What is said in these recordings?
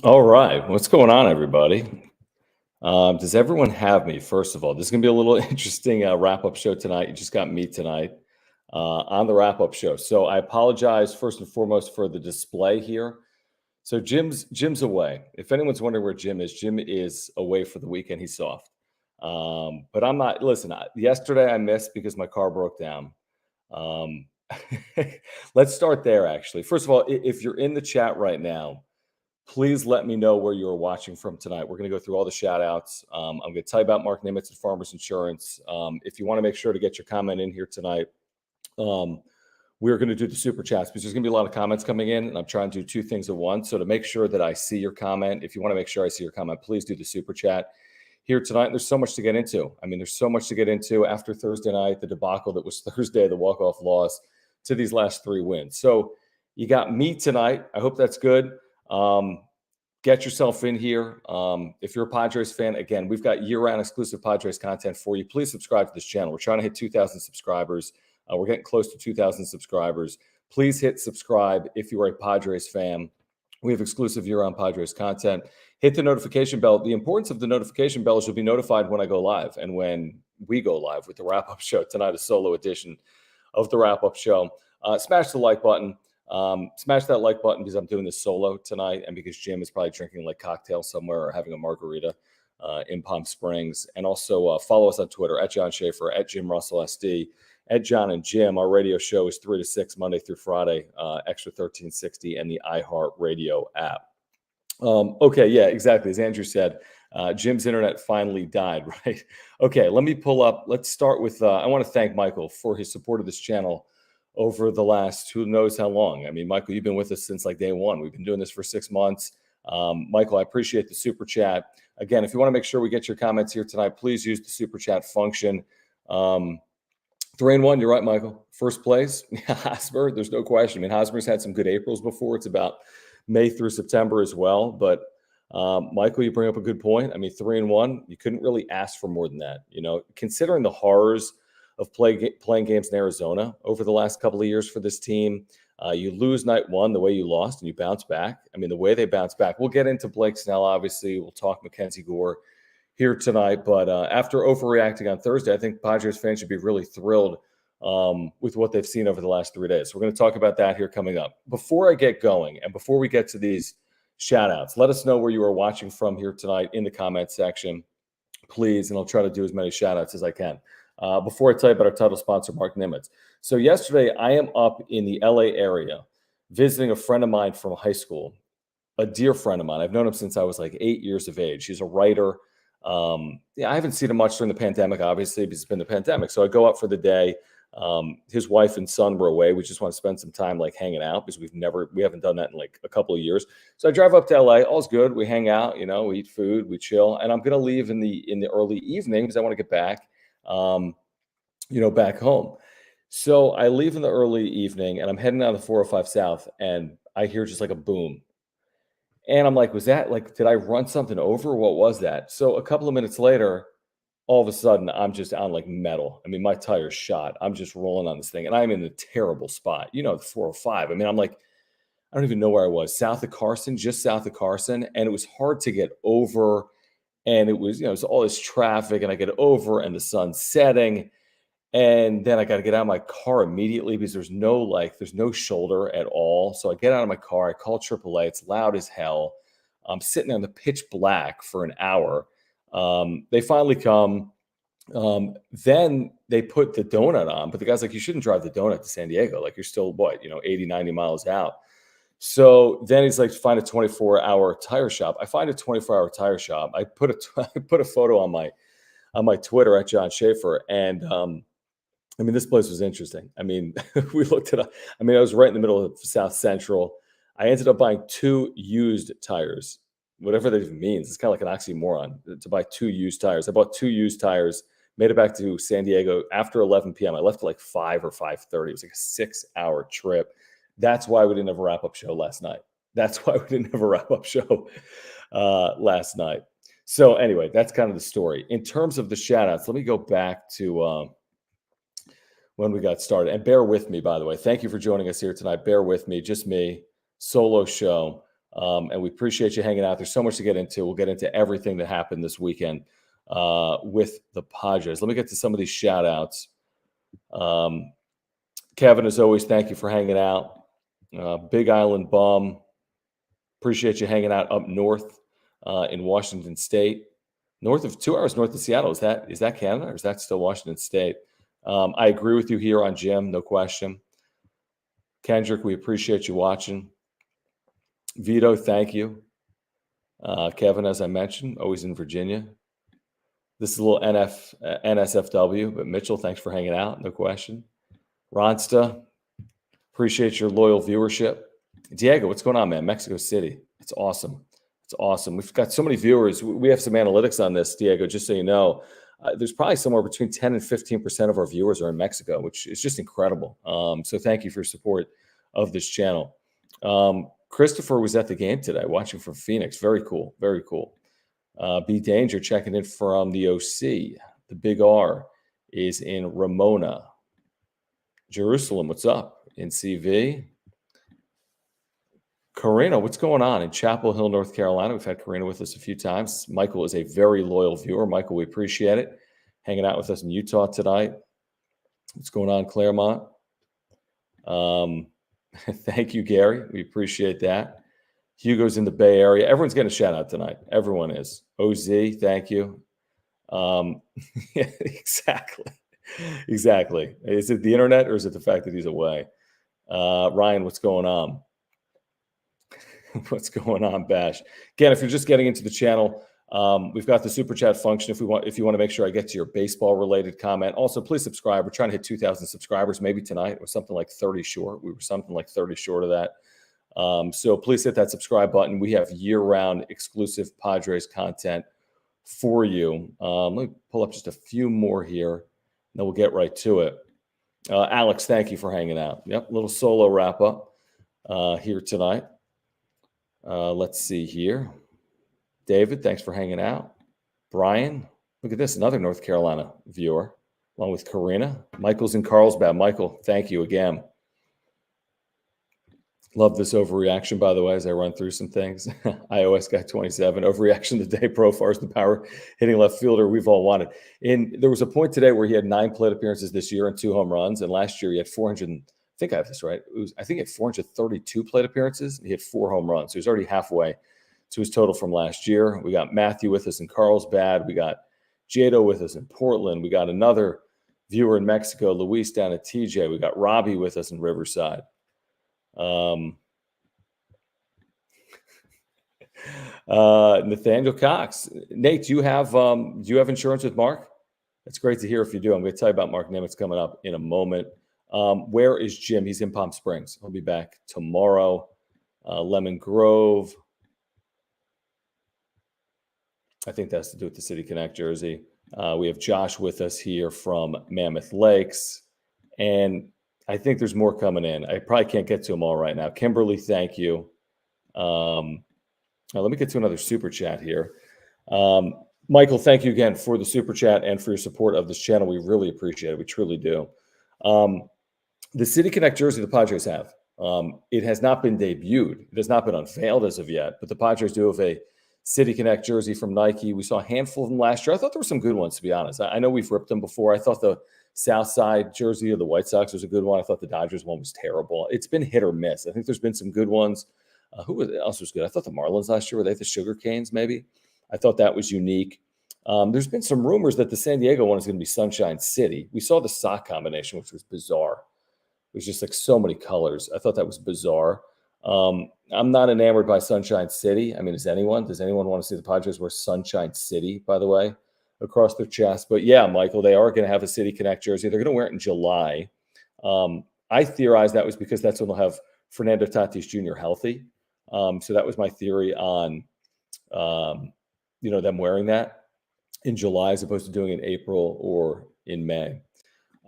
All right. What's going on, everybody? Does everyone have me? First of all, this is going to be a little interesting wrap up show tonight. You just got me tonight on the wrap up show. So I apologize first and foremost for the display here. So Jim's away. If anyone's wondering where Jim is away for the weekend. He's soft. But I'm not. Listen, yesterday I missed because my car broke down. Um, let's start there. Actually, first of all, if you're in the chat right now, please let me know where you're watching from tonight. We're going to go through all the shout outs. I'm going to tell you about Mark Nimitz and Farmers Insurance. If you want to make sure to get your comment in here tonight, we're going to do the super chats because there's going to be a lot of comments coming in, and I'm trying to do two things at once. So to make sure that I see your comment, if you want to make sure I see your comment, please do the super chat here tonight. There's so much to get into. I mean, there's so much to get into after Thursday night, the debacle that was Thursday, the walk-off loss to these last three wins. So you got me tonight. I hope that's good. Get yourself in here. If you're a Padres fan, again, we've got year-round exclusive Padres content for you. Please subscribe to this channel. We're trying to hit 2,000 subscribers. We're getting close to 2,000 subscribers. Please hit subscribe if you are a Padres fan. We have exclusive year-round Padres content. Hit the notification bell. The importance of the notification bell is you'll be notified when I go live and when we go live with the wrap-up show. Tonight, a solo edition of the wrap-up show. Smash the like button. Smash that like button because I'm doing this solo tonight and because Jim is probably drinking like cocktail somewhere or having a margarita in Palm Springs. And also follow us on Twitter at John Schaefer, at Jim Russell SD, at John and Jim. Our radio show is 3 to 6 Monday through Friday, Extra 1360 and the iHeart Radio app. Okay, yeah, exactly. As Andrew said, Jim's internet finally died, right? Okay, let me pull up. Let's start with, I want to thank Michael for his support of this channel over the last who knows how long. I mean, Michael, you've been with us since like day one. We've been doing this for 6 months. Michael, I appreciate the super chat. Again, if you want to make sure we get your comments here tonight, please use the super chat function. 3-1, you're right, Michael. First place, Hosmer, there's no question. I mean, Hosmer's had some good Aprils before. It's about May through September as well. But Michael, you bring up a good point. I mean, 3-1, you couldn't really ask for more than that. You know, considering the horrors of playing games in Arizona over the last couple of years for this team. You lose night one the way you lost and you bounce back. I mean, the way they bounce back. We'll get into Blake Snell, obviously. We'll talk Mackenzie Gore here tonight. But after overreacting on Thursday, I think Padres fans should be really thrilled with what they've seen over the last 3 days. So we're going to talk about that here coming up. Before I get going and before we get to these shout-outs, let us know where you are watching from here tonight in the comment section, please. And I'll try to do as many shout-outs as I can. Before I tell you about our title sponsor, Mark Nimitz. So yesterday, I am up in the LA area visiting a friend of mine from high school, a dear friend of mine. I've known him since I was like 8 years of age. He's a writer. I haven't seen him much during the pandemic, obviously, because it's been the pandemic. So I go up for the day. His wife and son were away. We just want to spend some time like hanging out because we haven't done that in like a couple of years. So I drive up to LA. All's good. We hang out, we eat food, we chill. And I'm going to leave in the early evening because I want to get back. Back home. So I leave in the early evening and I'm heading down the 405 South and I hear just like a boom. And I'm like, was that like, did I run something over? What was that? So a couple of minutes later, all of a sudden I'm just on like metal. I mean, my tire's shot. I'm just rolling on this thing and I'm in a terrible spot. The 405. I mean, I'm like, I don't even know where I was. Just south of Carson. And it was hard to get over. And it was, it was all this traffic and I get over and the sun's setting. And then I got to get out of my car immediately because there's no shoulder at all. So I get out of my car, I call AAA. It's loud as hell. I'm sitting on the pitch black for an hour. They finally come. Then they put the donut on, but the guy's like, you shouldn't drive the donut to San Diego. Like you're still 80, 90 miles out. So then he's like, find a 24-hour tire shop. I find a 24-hour tire shop. I put a photo on my Twitter at John Schaefer. And I mean, this place was interesting. I mean, we looked it up. I mean, I was right in the middle of South Central. I ended up buying 2 used tires, whatever that even means. It's kind of like an oxymoron to buy 2 used tires. I bought 2 used tires, made it back to San Diego after 11 p.m. I left at like 5 or 5:30. It was like a 6-hour trip. That's why we didn't have a wrap-up show last night. Last night. So anyway, that's kind of the story. In terms of the shout-outs, let me go back to when we got started. And bear with me, by the way. Thank you for joining us here tonight. Bear with me, just me, solo show. And we appreciate you hanging out. There's so much to get into. We'll get into everything that happened this weekend with the Padres. Let me get to some of these shout outs. Kevin, as always, thank you for hanging out. Big Island Bum, appreciate you hanging out up north in Washington State. 2 hours north of Seattle. Is that Canada or is that still Washington State? I agree with you here on Jim, no question. Kendrick, we appreciate you watching. Vito, thank you. Kevin, as I mentioned, always in Virginia. This is a little NSFW, but Mitchell, thanks for hanging out, no question. Ronsta, appreciate your loyal viewership. Diego, what's going on, man? Mexico City. It's awesome. It's awesome. We've got so many viewers. We have some analytics on this, Diego, just so you know. There's probably somewhere between 10 and 15% of our viewers are in Mexico, which is just incredible. So thank you for your support of this channel. Christopher was at the game today, watching from Phoenix. Very cool. Very cool. B Danger checking in from the OC. The Big R is in Ramona. Jerusalem, what's up? In CV. Karina, what's going on in Chapel Hill, North Carolina? We've had Karina with us a few times. Michael is a very loyal viewer. Michael, we appreciate it. Hanging out with us in Utah tonight. What's going on, Claremont? Thank you, Gary. We appreciate that. Hugo's in the Bay Area. Everyone's getting a shout out tonight. Everyone is. OZ, thank you. Yeah, exactly. Exactly. Is it the internet or is it the fact that he's away? Ryan, what's going on? What's going on, Bash? Again, if you're just getting into the channel, we've got the super chat function if you want to make sure I get to your baseball related comment. Also, please subscribe. We're trying to hit 2,000 subscribers. Maybe tonight it was something like 30 short. We were something like 30 short of that. So please hit that subscribe button. We have year-round exclusive Padres content for you. Let me pull up just a few more here. Then we'll get right to it. Alex, thank you for hanging out. Yep, little solo wrap up here tonight. Let's see here. David, thanks for hanging out. Brian, look at this, another North Carolina viewer, along with Karina. Michael's in Carlsbad. Michael, thank you again. Love this overreaction, by the way, as I run through some things. iOS guy 27, overreaction today. Profar is the power hitting left fielder we've all wanted. And there was a point today where he had 9 plate appearances this year and 2 home runs. And last year he had 400. I think I have this right. I think he had 432 plate appearances. And he had 4 home runs. So he's already halfway to his total from last year. We got Matthew with us in Carlsbad. We got Jado with us in Portland. We got another viewer in Mexico, Luis down at TJ. We got Robbie with us in Riverside. Nathaniel Cox. Nate, do you have insurance with Mark? That's great to hear if you do. I'm going to tell you about Mark Nimitz coming up in a moment. Where is Jim? He's in Palm Springs. He'll be back tomorrow. Lemon Grove. I think that's to do with the City Connect jersey. We have Josh with us here from Mammoth Lakes. And I think there's more coming in. I probably can't get to them all right now. Kimberly, thank you. Now let me get to another super chat here. Michael, thank you again for the super chat and for your support of this channel. We really appreciate it. We truly do. The City Connect jersey the Padres have, it has not been debuted. It has not been unveiled as of yet, but the Padres do have a City Connect jersey from Nike. We saw a handful of them last year. I thought there were some good ones, to be honest. I know we've ripped them before. I thought the Southside jersey of the White Sox was a good one. I thought the Dodgers one was terrible. It's been hit or miss. I think there's been some good ones. Who else was good? I thought the Marlins last year, were they the Sugar Canes maybe? I thought that was unique. There's been some rumors that the San Diego one is going to be Sunshine City. We saw the sock combination, which was bizarre. It was just like so many colors. I thought that was bizarre. I'm not enamored by Sunshine City. I mean, does anyone want to see the Padres wear Sunshine City, by the way, across their chest? But yeah, Michael, they are going to have a City Connect jersey. They're going to wear it in July. I theorized that was because that's when they'll have Fernando Tatis Jr. healthy. So that was my theory on, them wearing that in July as opposed to doing it in April or in May.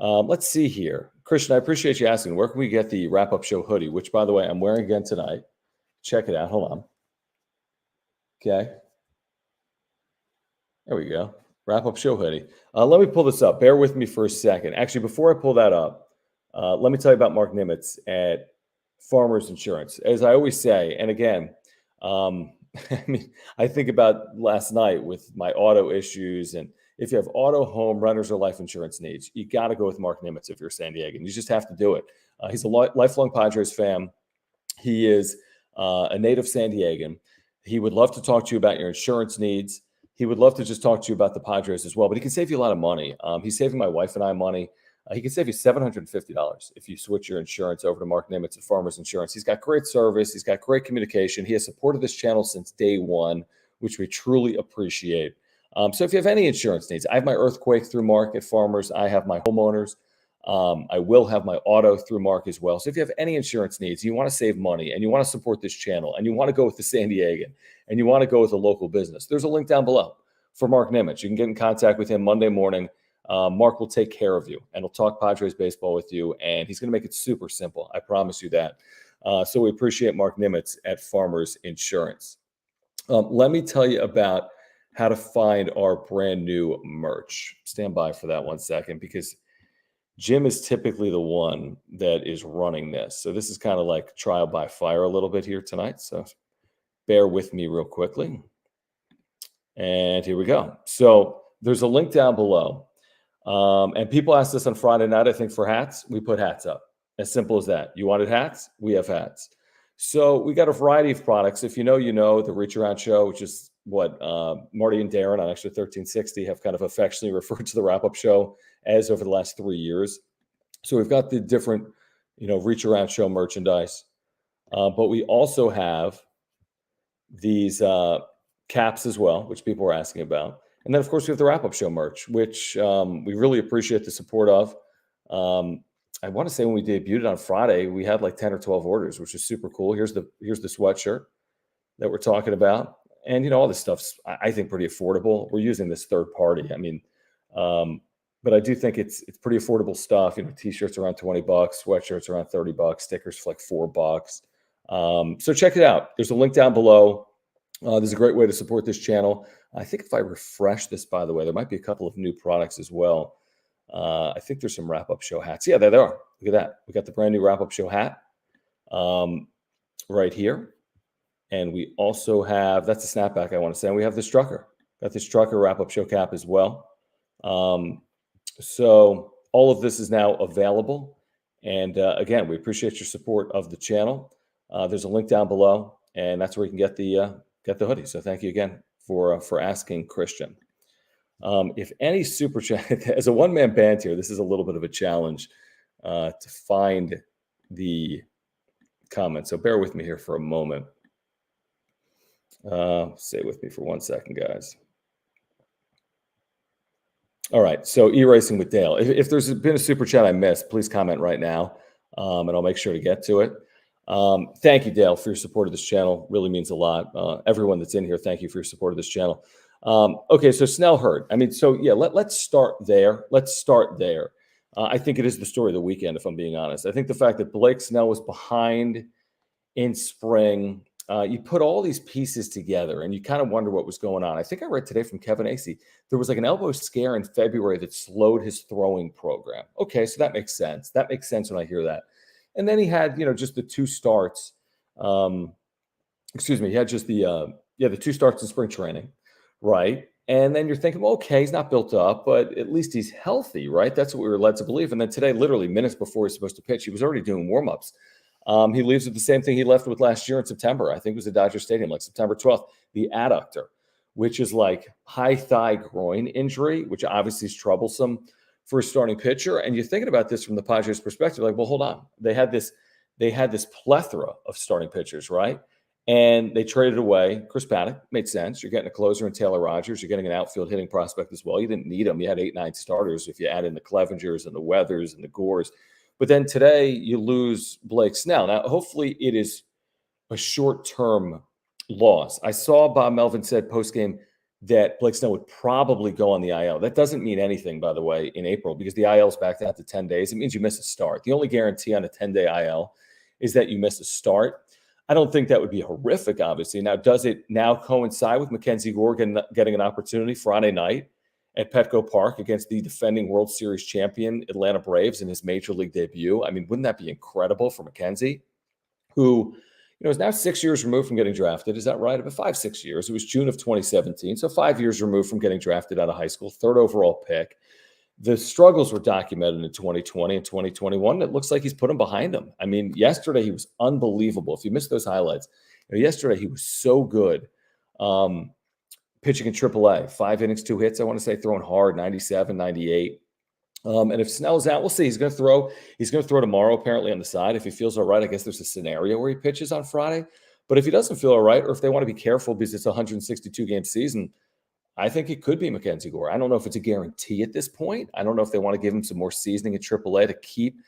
Let's see here. Christian, I appreciate you asking. Where can we get the wrap-up show hoodie, which, by the way, I'm wearing again tonight. Check it out. Hold on. Okay. There we go. Wrap-up show hoodie. Let me pull this up. Bear with me for a second. Actually, before I pull that up, let me tell you about Mark Nimitz at Farmers Insurance. As I always say, and again, I mean, I think about last night with my auto issues, and if you have auto, home, renters, or life insurance needs, you got to go with Mark Nimitz if you're San Diego. You just have to do it. He's a lifelong Padres fan. He is a native San Diegan. He would love to talk to you about your insurance needs. He would love to just talk to you about the Padres as well, but he can save you a lot of money. He's saving my wife and I money. He can save you $750 if you switch your insurance over to Mark Nimitz at Farmers Insurance. He's got great service. He's got great communication. He has supported this channel since day one, which we truly appreciate. So if you have any insurance needs, I have my earthquake through Mark at Farmers. I have my homeowners. I will have my auto through Mark as well. So if you have any insurance needs, you want to save money and you want to support this channel and you want to go with the San Diegan and you want to go with a local business, there's a link down below for Mark Nimitz. You can get in contact with him Monday morning. Mark will take care of you and he'll talk Padres baseball with you, and he's going to make it super simple. I promise you that. So we appreciate Mark Nimitz at Farmers Insurance. Let me tell you about how to find our brand new merch. Stand by for that 1 second, because Jim is typically the one that is running this. So this is kind of like trial by fire a little bit here tonight. So bear with me real quickly. And here we go. So there's a link down below. And people asked us on Friday night, I think, for hats. We put hats up. As simple as that. You wanted hats? We have hats. So we got a variety of products. If you know, the Reach Around Show, which is what Marty and Darren on Extra 1360 have kind of affectionately referred to the wrap-up show as over the last 3 years. So we've got the different, Reach Around Show merchandise. But we also have these caps as well, which people were asking about. And then, of course, we have the wrap-up show merch, which we really appreciate the support of. I want to say when we debuted it on Friday, we had like 10 or 12 orders, which is super cool. Here's the sweatshirt that we're talking about. And, all this stuff's, I think, pretty affordable. We're using this third party. I mean, but I do think it's pretty affordable stuff. T-shirts around $20, sweatshirts around $30, stickers for like $4. So check it out. There's a link down below. There's a great way to support this channel. I think if I refresh this, by the way, there might be a couple of new products as well. I think there's some wrap-up show hats. Yeah, there they are. Look at that. We got the brand new wrap-up show hat right here. And we also have, that's a snapback, I want to say. And we have the Strucker. Got the Strucker wrap-up show cap as well. So all of this is now available. And again, we appreciate your support of the channel. There's a link down below, and that's where you can get the hoodie. So thank you again for asking, Christian. If any super chat, as a one-man band here, this is a little bit of a challenge to find the comments. So bear with me here for a moment. Stay with me for 1 second, guys. All right. So E-Racing with Dale. If there's been a super chat I missed, please comment right now, and I'll make sure to get to it. Thank you, Dale, for your support of this channel. Really means a lot. Everyone that's in here, thank you for your support of this channel. Okay, so Snell hurt. I mean, so yeah, let's start there. I think it is the story of the weekend, if I'm being honest. I think the fact that Blake Snell was behind in spring, you put all these pieces together and you kind of wonder what was going on. I think I read today from Kevin Acey, there was like an elbow scare in February that slowed his throwing program. Okay, so that makes sense. That makes sense when I hear that. And then he had, just the two starts. He had just the 2 starts in spring training, right? And then you're thinking, well, okay, he's not built up, but at least he's healthy, right? That's what we were led to believe. And then today, literally minutes before he's supposed to pitch, he was already doing warmups. He leaves with the same thing he left with last year in September. I think it was at Dodger Stadium, like September 12th, the adductor, which is like high thigh groin injury, which obviously is troublesome for a starting pitcher. And you're thinking about this from the Padres' perspective, like, well, hold on. They had this plethora of starting pitchers, right? And they traded away Chris Paddock. Made sense. You're getting a closer in Taylor Rogers. You're getting an outfield hitting prospect as well. You didn't need them. You had 8-9 starters if you add in the Clevengers and the Weathers and the Gores. But then today you lose Blake Snell. Now, hopefully it is a short-term loss. I saw Bob Melvin said postgame that Blake Snell would probably go on the IL. That doesn't mean anything, by the way, in April, because the IL is back down to 10 days. It means you miss a start. The only guarantee on a 10-day IL is that you miss a start. I don't think that would be horrific, obviously. Now, does it now coincide with Mackenzie Gore getting an opportunity Friday night at Petco Park against the defending World Series champion Atlanta Braves in his major league debut? I mean, wouldn't that be incredible for Mackenzie, who, Is now 6 years removed from getting drafted. Is that right? About 5, 6 years. It was June of 2017. So 5 years removed from getting drafted out of high school, third overall pick. The struggles were documented in 2020 and 2021. It looks like he's put them behind him. I mean, yesterday he was unbelievable. If you missed those highlights, yesterday he was so good. Pitching in AAA, 5 innings, 2 hits, I want to say, throwing hard, 97, 98. And if Snell's out, we'll see. He's going to throw. He's going to throw tomorrow, apparently, on the side. If he feels all right, I guess there's a scenario where he pitches on Friday. But if he doesn't feel all right, or if they want to be careful because it's a 162-game season, I think it could be Mackenzie Gore. I don't know if it's a guarantee at this point. I don't know if they want to give him some more seasoning at AAA to keep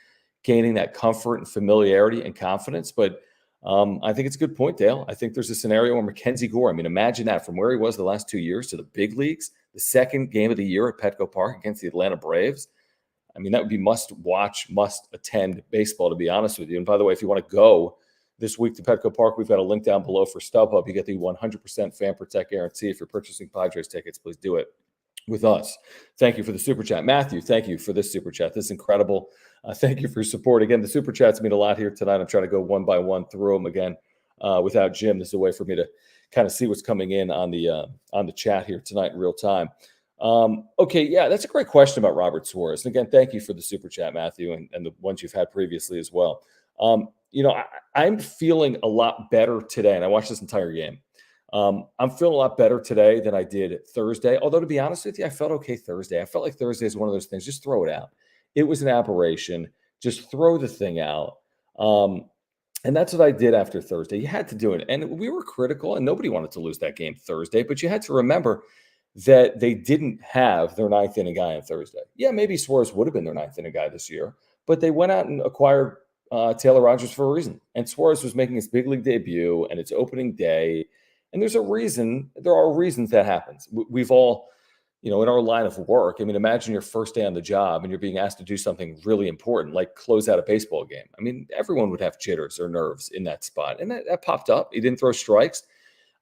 gaining that comfort and familiarity and confidence. But I think it's a good point, Dale. I think there's a scenario where Mackenzie Gore, I mean, imagine that, from where he was the last 2 years to the big leagues, the second game of the year at Petco Park against the Atlanta Braves. I mean, that would be must-watch, must-attend baseball, to be honest with you. And by the way, if you want to go this week to Petco Park, we've got a link down below for StubHub. You get the 100% Fan Protect guarantee. If you're purchasing Padres tickets, please do it with us. Thank you for the super chat. Matthew, thank you for this super chat. This is incredible. Thank you for your support. Again, the super chats mean a lot here tonight. I'm trying to go one by one through them again without Jim. This is a way for me to kind of see what's coming in on the chat here tonight in real time. Okay, yeah, that's a great question about Robert Suarez. And again, thank you for the super chat, Matthew, and the ones you've had previously as well. I'm feeling a lot better today, and I watched this entire game. I'm feeling a lot better today than I did Thursday. Although, to be honest with you, I felt okay Thursday. I felt like Thursday is one of those things. Just throw it out. It was an aberration. Just throw the thing out. And that's what I did after Thursday. You had to do it. And we were critical, and nobody wanted to lose that game Thursday. But you had to remember that they didn't have their ninth inning guy on Thursday. Yeah, maybe Suarez would have been their ninth inning guy this year, but they went out and acquired Taylor Rogers for a reason. And Suarez was making his big league debut, and it's opening day. And there's a reason. There are reasons that happens. We've all, in our line of work, I mean, imagine your first day on the job and you're being asked to do something really important, like close out a baseball game. I mean, everyone would have jitters or nerves in that spot. And that popped up. He didn't throw strikes.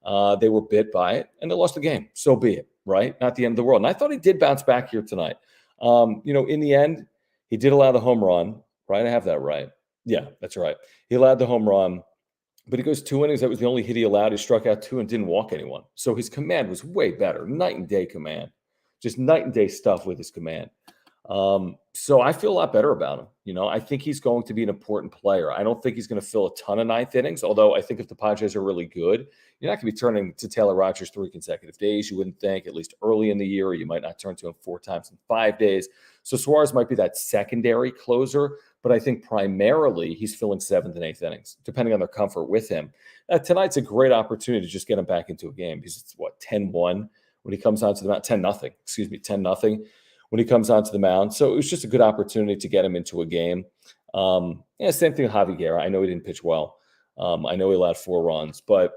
They were bit by it, and they lost the game. So be it, right? Not the end of the world. And I thought he did bounce back here tonight. In the end, he did allow the home run, right? I have that right. Yeah, that's right. He allowed the home run, but he goes 2 innings. That was the only hit he allowed. He struck out 2 and didn't walk anyone. So his command was way better. Night and day command. Just night and day stuff with his command. So I feel a lot better about him. I think he's going to be an important player. I don't think he's going to fill a ton of ninth innings, although I think if the Padres are really good, you're not going to be turning to Taylor Rogers 3 consecutive days. You wouldn't think, at least early in the year. You might not turn to him 4 times in 5 days. So Suarez might be that secondary closer, but I think primarily he's filling 7th and 8th innings, depending on their comfort with him. Tonight's a great opportunity to just get him back into a game because it's 10-1 when he comes onto the mound, 10-0, 10-0 when he comes onto the mound. So it was just a good opportunity to get him into a game. Same thing with Javi Guerra. I know he didn't pitch well. I know he allowed 4 runs, but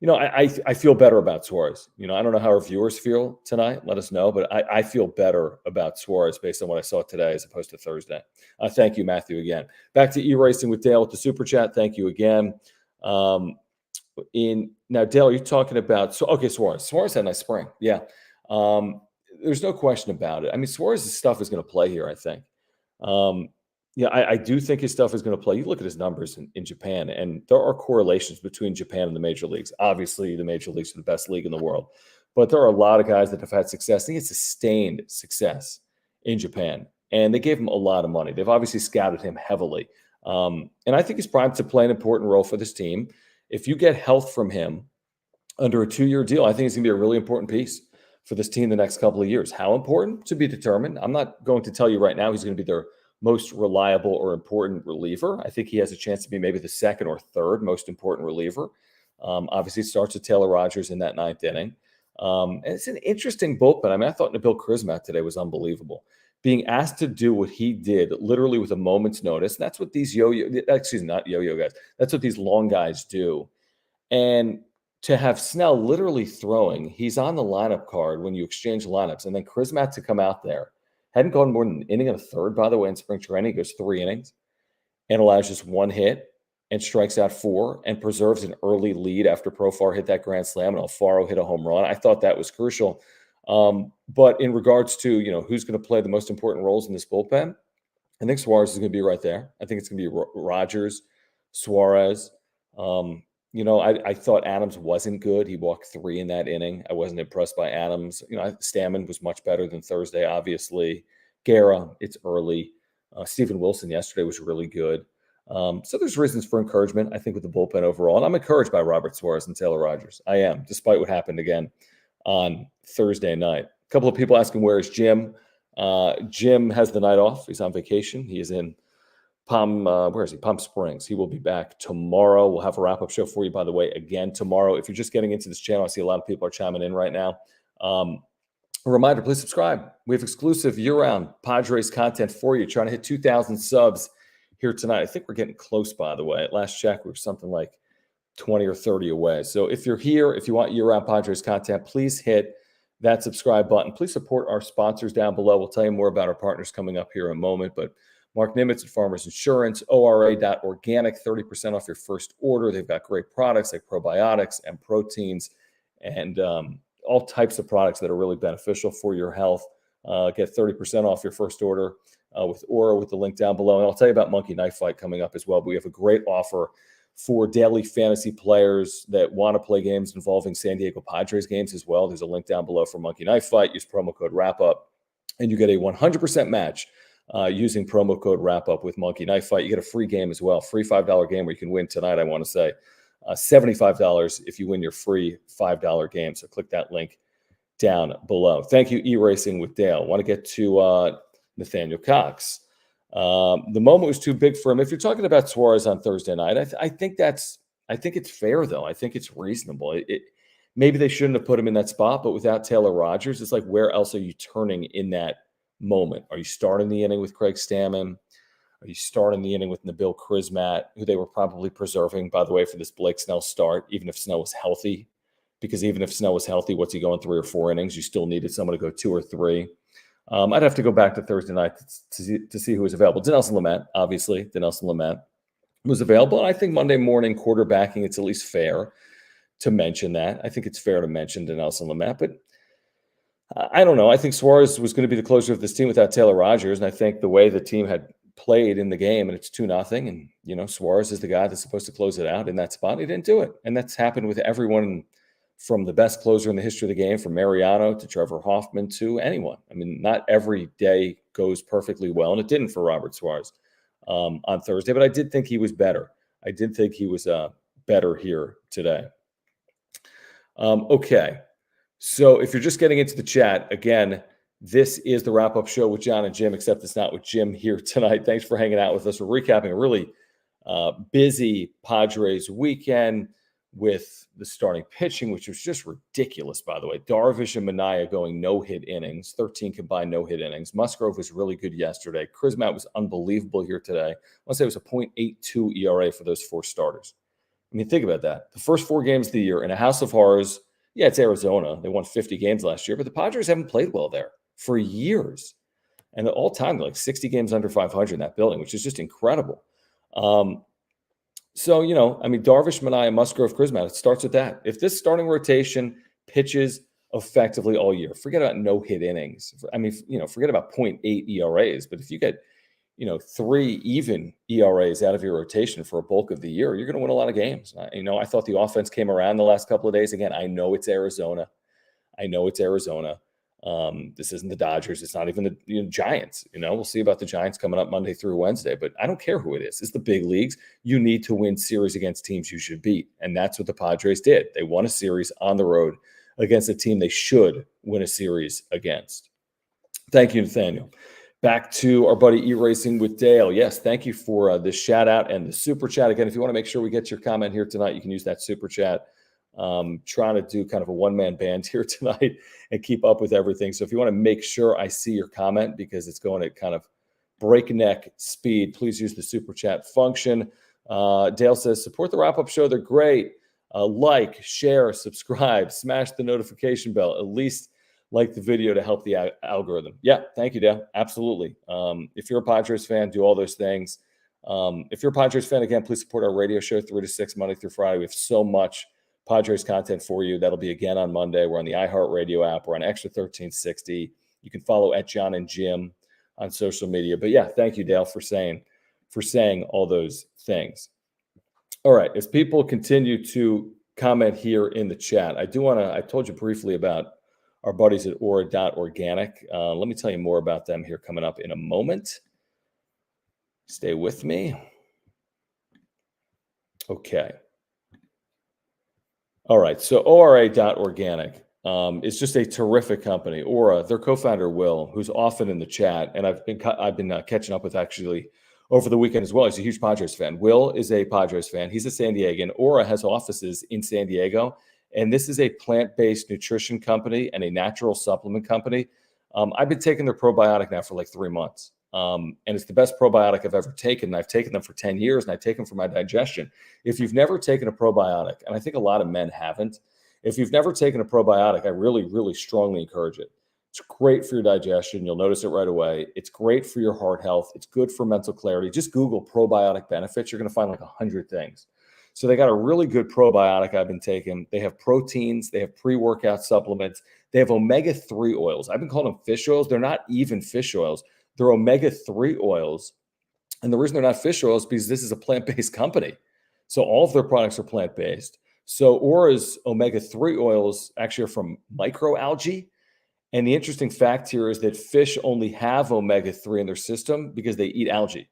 I feel better about Suarez. I don't know how our viewers feel tonight. Let us know, but I feel better about Suarez based on what I saw today as opposed to Thursday. Thank you, Matthew, again. Back to E-Racing with Dale with the super chat. Thank you again. Now, Dale, you're talking about Suarez. Suarez had a nice spring. Yeah. There's no question about it. I mean, Suarez's stuff is going to play here, I think. I do think his stuff is going to play. You look at his numbers in Japan, and there are correlations between Japan and the major leagues. Obviously, the major leagues are the best league in the world, but there are a lot of guys that have had success. I think it's sustained success in Japan, and they gave him a lot of money. They've obviously scouted him heavily, and I think he's primed to play an important role for this team. If you get health from him under a 2-year deal, I think he's going to be a really important piece for this team the next couple of years. How important? To be determined. I'm not going to tell you right now he's going to be their most reliable or important reliever. I think he has a chance to be maybe the second or third most important reliever. Obviously, it starts with Taylor Rogers in that 9th inning. And it's an interesting bullpen. I mean, I thought Nabil Crismatt today was unbelievable. Being asked to do what he did literally with a moment's notice. That's what these not yo-yo guys. That's what these long guys do. And to have Snell literally throwing, he's on the lineup card when you exchange lineups, and then Crismatt to come out there. Hadn't gone more than an inning and a third, by the way, in spring training. He goes 3 innings and allows just 1 hit and strikes out 4 and preserves an early lead after Profar hit that grand slam and Alfaro hit a home run. I thought that was crucial. But in regards to, who's going to play the most important roles in this bullpen, I think Suarez is going to be right there. I think it's going to be Rogers, Suarez, I thought Adams wasn't good. He walked 3 in that inning. I wasn't impressed by Adams. Stammen was much better than Thursday, obviously. Guerra, it's early. Steven Wilson yesterday was really good. So there's reasons for encouragement, I think, with the bullpen overall. And I'm encouraged by Robert Suarez and Taylor Rogers. I am, despite what happened again on Thursday night. A couple of people asking, where is Jim? Jim has the night off. He's on vacation. He is in where is he? Palm Springs. He will be back tomorrow. We'll have a wrap-up show for you, by the way, again tomorrow. If you're just getting into this channel, I see a lot of people are chiming in right now. A reminder, please subscribe. We have exclusive year-round Padres content for you. Trying to hit 2,000 subs here tonight. I think we're getting close, by the way. At last check, we were something like 20 or 30 away. So if you're here, if you want year-round Padres content, please hit that subscribe button. Please support our sponsors down below. We'll tell you more about our partners coming up here in a moment, but Mark Nimitz at Farmers Insurance, ORA.organic, 30% off your first order. They've got great products like probiotics and proteins and all types of products that are really beneficial for your health. Get 30% off your first order with Aura with the link down below. And I'll tell you about Monkey Knife Fight coming up as well. But we have a great offer for daily fantasy players that want to play games involving San Diego Padres games as well. There's a link down below for Monkey Knife Fight. Use promo code WRAPUP, and you get a 100% match using promo code WRAPUP with Monkey Knife Fight. You get a free game as well, free $5 game where you can win tonight, I want to say. $75 if you win your free $5 game. So click that link down below. Thank you, E-Racing with Dale. Want to get to Nathaniel Cox. The moment was too big for him. If you're talking about Suarez on Thursday night, I think it's fair, though. I think it's reasonable. Maybe they shouldn't have put him in that spot, but without Taylor Rogers, it's like, where else are you turning in that moment? Are you starting the inning with Craig Stammen? Are you starting the inning with Nabil Crismatt, who they were probably preserving, by the way, for this Blake Snell start, even if Snell was healthy? Because even if Snell was healthy, what's he going 3 or 4 innings? You still needed someone to go 2 or 3. I'd have to go back to Thursday night to see who was available. Dinelson Lamet, obviously. Dinelson Lamet was available. And I think Monday morning quarterbacking, it's at least fair to mention that. I think it's fair to mention Dinelson Lamet. But I don't know. I think Suarez was going to be the closer of this team without Taylor Rogers. And I think the way the team had played in the game, and it's 2-0, and, Suarez is the guy that's supposed to close it out in that spot. He didn't do it. And that's happened with everyone, from the best closer in the history of the game, from Mariano to Trevor Hoffman to anyone. I mean, not every day goes perfectly well, and it didn't for Robert Suarez on Thursday, but I did think he was better. I did think he was better here today. Okay, so if you're just getting into the chat, again, this is the wrap-up show with John and Jim, except it's not with Jim here tonight. Thanks for hanging out with us. We're recapping a really busy Padres weekend with the starting pitching, which was just ridiculous, by the way. Darvish and Minaya going no-hit innings, 13 combined no-hit innings. Musgrove was really good yesterday. Crismatt was unbelievable here today. I want to say it was a .82 ERA for those 4 starters. I mean, think about that. The first 4 games of the year in a house of horrors. Yeah, it's Arizona. They won 50 games last year, but the Padres haven't played well there for years. And all time, they're like 60 games under 500 in that building, which is just incredible. So, Darvish, Minaya, Musgrove, Crismatt, it starts with that. If this starting rotation pitches effectively all year, forget about no-hit innings. I mean, forget about .8 ERAs. But if you get, 3 even ERAs out of your rotation for a bulk of the year, you're going to win a lot of games. I thought the offense came around the last couple of days. Again, I know it's Arizona. This isn't the Dodgers. It's not even the Giants. We'll see about the Giants coming up Monday through Wednesday, but I don't care who it is. It's the big leagues. You need to win series against teams you should beat. And that's what the Padres did. They won a series on the road against a team they should win a series against. Thank you, Nathaniel. Back to our buddy E-Racing with Dale. Yes, thank you for the shout out and the super chat. Again, if you want to make sure we get your comment here tonight, you can use that super chat. Trying to do kind of a one-man band here tonight and keep up with everything. So if you want to make sure I see your comment because it's going at kind of breakneck speed, please use the super chat function. Dale says, support the wrap-up show. They're great. Like, share, subscribe, smash the notification bell, at least like the video to help the algorithm. Yeah, thank you, Dale. Absolutely. If you're a Padres fan, do all those things. If you're a Padres fan, again, please support our radio show 3 to 6 Monday through Friday. We have so much Padres content for you. That'll be again on Monday. We're on the iHeartRadio app. We're on Extra 1360. You can follow at John and Jim on social media. But yeah, thank you, Dale, for saying all those things. All right. As people continue to comment here in the chat, I told you briefly about our buddies at aura.organic. Let me tell you more about them here coming up in a moment. Stay with me. Okay. All right. So ora.organic is just a terrific company. Aura, their co-founder Will, who's often in the chat, and I've been catching up with actually over the weekend as well. He's a huge Padres fan. Will is a Padres fan. He's a San Diegan. Aura has offices in San Diego, and this is a plant-based nutrition company and a natural supplement company. I've been taking their probiotic now for like 3 months. And it's the best probiotic I've ever taken. And I've taken them for 10 years, and I take them for my digestion. If you've never taken a probiotic, and I think a lot of men haven't, if you've never taken a probiotic, I really, really strongly encourage it. It's great for your digestion. You'll notice it right away. It's great for your heart health. It's good for mental clarity. Just Google probiotic benefits. You're going to find like 100 things. So they got a really good probiotic I've been taking. They have proteins. They have pre-workout supplements. They have omega-3 oils. I've been calling them fish oils. They're not even fish oils. They're omega-3 oils. And the reason they're not fish oils is because this is a plant-based company. So all of their products are plant-based. So Aura's omega-3 oils actually are from microalgae. And the interesting fact here is that fish only have omega-3 in their system because they eat algae,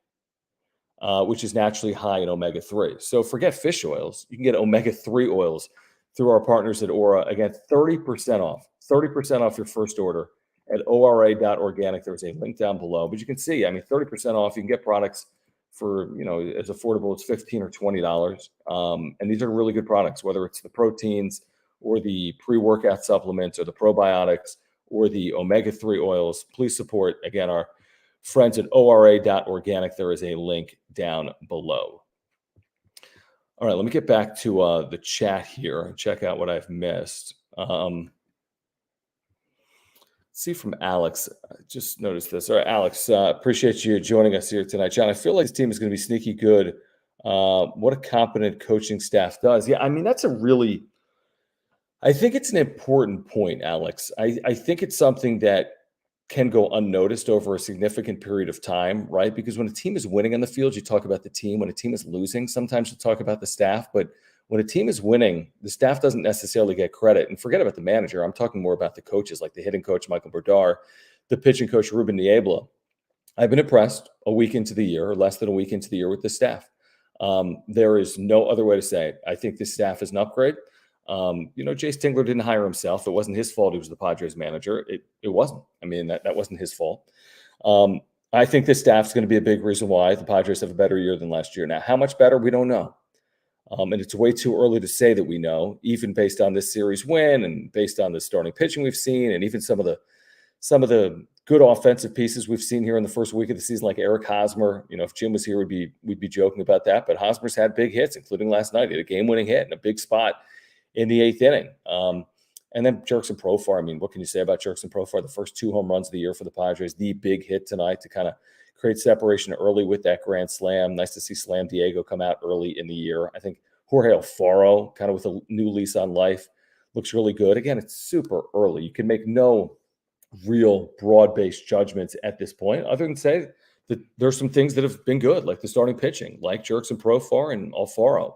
which is naturally high in omega-3. So forget fish oils. You can get omega-3 oils through our partners at Aura. Again, 30% off your first order at ora.organic. There's a link down below. But you can see, 30% off. You can get products for, as affordable as $15 or $20. And these are really good products, whether it's the proteins or the pre-workout supplements or the probiotics or the omega-3 oils. Please support, again, our friends at ora.organic. There is a link down below. All right, let me get back to the chat here and check out what I've missed. See from Alex, I just noticed this. All right, Alex, appreciate you joining us here tonight. John, I feel like this team is going to be sneaky good. What a competent coaching staff does. Yeah, that's I think it's an important point, Alex. I think it's something that can go unnoticed over a significant period of time, right? Because when a team is winning on the field, you talk about the team. When a team is losing, sometimes you talk about the staff. But when a team is winning, the staff doesn't necessarily get credit. And forget about the manager. I'm talking more about the coaches, like the hitting coach, Michael Berdar, the pitching coach, Ruben Niebla. I've been impressed a week into the year, or less than a week into the year, with the staff. There is no other way to say it. I think this staff is an upgrade. Jace Tingler didn't hire himself. It wasn't his fault. He was the Padres manager. It wasn't. That wasn't his fault. I think this staff is going to be a big reason why the Padres have a better year than last year. Now, how much better, we don't know. And it's way too early to say that we know, even based on this series win and based on the starting pitching we've seen, and even some of the good offensive pieces we've seen here in the first week of the season, like Eric Hosmer. If Jim was here, we'd be joking about that. But Hosmer's had big hits, including last night. He had a game-winning hit in a big spot in the 8th inning. And then Jurickson Profar. What can you say about Jurickson Profar? The first 2 home runs of the year for the Padres, the big hit tonight to kind of create separation early with that grand slam. Nice to see Slam Diego come out early in the year. I think Jorge Alfaro, kind of with a new lease on life, looks really good. Again, it's super early. You can make no real broad-based judgments at this point, other than say that there's some things that have been good, like the starting pitching, like Jurickson Profar and Alfaro.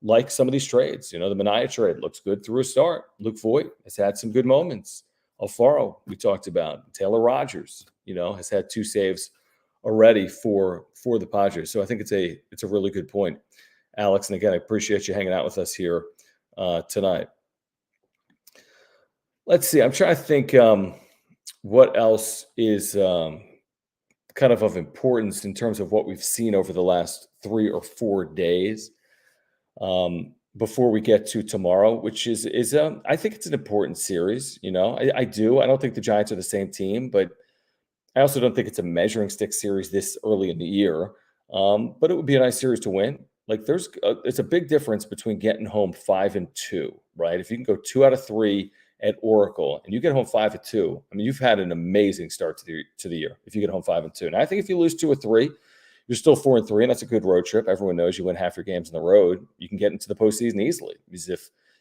Like some of these trades, the Manaea trade looks good through a start. Luke Voigt has had some good moments. Alfaro, we talked about. Taylor Rogers, has had 2 saves already for the Padres. So I think it's a really good point, Alex. And again, I appreciate you hanging out with us here tonight. Let's see. I'm trying to think what else is kind of importance in terms of what we've seen over the last 3 or 4 days. Before we get to tomorrow, which is I think it's an important series. I do. I don't think the Giants are the same team, but I also don't think it's a measuring stick series this early in the year. But it would be a nice series to win. Like it's a big difference between getting home 5-2, right? If you can go 2 out of 3 at Oracle and you get home 5-2, you've had an amazing start to the year. If you get home 5-2, and I think if you lose 2 or 3. You're still 4-3, and that's a good road trip. Everyone knows you win half your games on the road. You can get into the postseason easily, because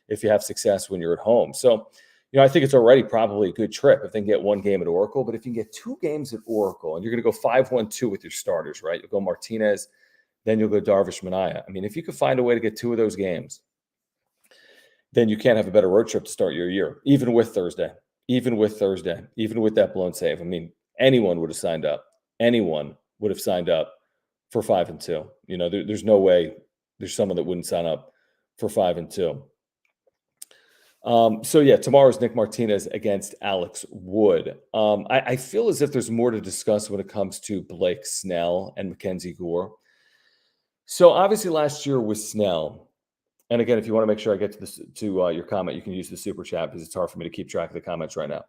if you have success when you're at home. So, I think it's already probably a good trip if they can get 1 game at Oracle. But if you can get 2 games at Oracle, and you're going to go 5-1-2 with your starters, right? You'll go Martinez, then you'll go Darvish Manaea. I mean, if you could find a way to get 2 of those games, then you can't have a better road trip to start your year, even with Thursday, even with that blown save. I mean, anyone would have signed up. Anyone would have signed up for 5-2. There's no way there's someone that wouldn't sign up for 5-2. So yeah, tomorrow's Nick Martinez against Alex Wood. I feel as if there's more to discuss when it comes to Blake Snell and Mackenzie Gore. So obviously last year with Snell, and again, if you want to make sure I get to this to your comment, you can use the super chat because it's hard for me to keep track of the comments right now.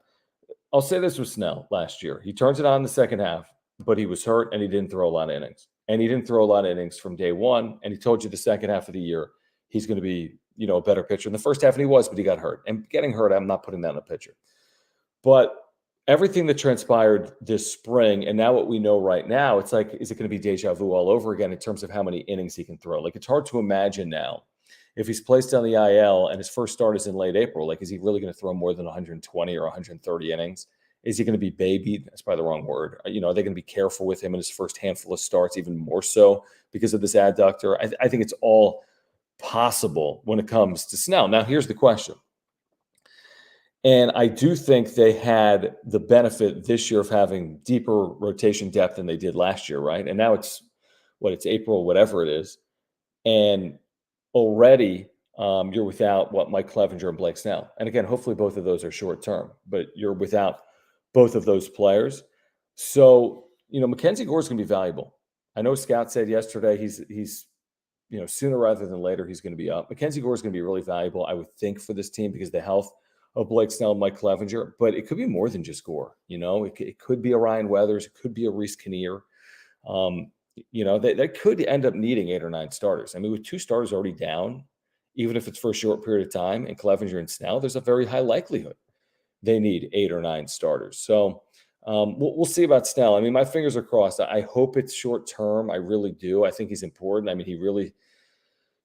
I'll say this with Snell last year. He turns it on in the second half, but he was hurt and he didn't throw a lot of innings. And he didn't throw a lot of innings from day one. And he told you the second half of the year, he's going to be, a better pitcher. In the first half, and he was, but he got hurt. And getting hurt, I'm not putting that in a pitcher. But everything that transpired this spring, and now what we know right now, it's like, is it going to be deja vu all over again in terms of how many innings he can throw? Like, it's hard to imagine now if he's placed on the IL and his first start is in late April, like, is he really going to throw more than 120 or 130 innings? Is he going to be babied? That's probably the wrong word. Are they going to be careful with him in his first handful of starts, even more so because of this adductor? I think it's all possible when it comes to Snell. Now, here's the question. And I do think they had the benefit this year of having deeper rotation depth than they did last year, right? And now it's April, whatever it is. And already you're without Mike Clevenger and Blake Snell. And again, hopefully both of those are short term, but you're without both of those players. So, Mackenzie Gore is going to be valuable. I know Scout said yesterday he's sooner rather than later, he's going to be up. Mackenzie Gore is going to be really valuable, I would think, for this team because of the health of Blake Snell and Mike Clevenger. But it could be more than just Gore. It could be a Ryan Weathers. It could be a Reese Kinnear. They could end up needing 8 or 9 starters. I mean, with 2 starters already down, even if it's for a short period of time, and Clevenger and Snell, there's a very high likelihood they need 8 or 9 starters. So we'll see about Snell. I mean, my fingers are crossed. I hope it's short term. I really do. I think he's important. I mean, he really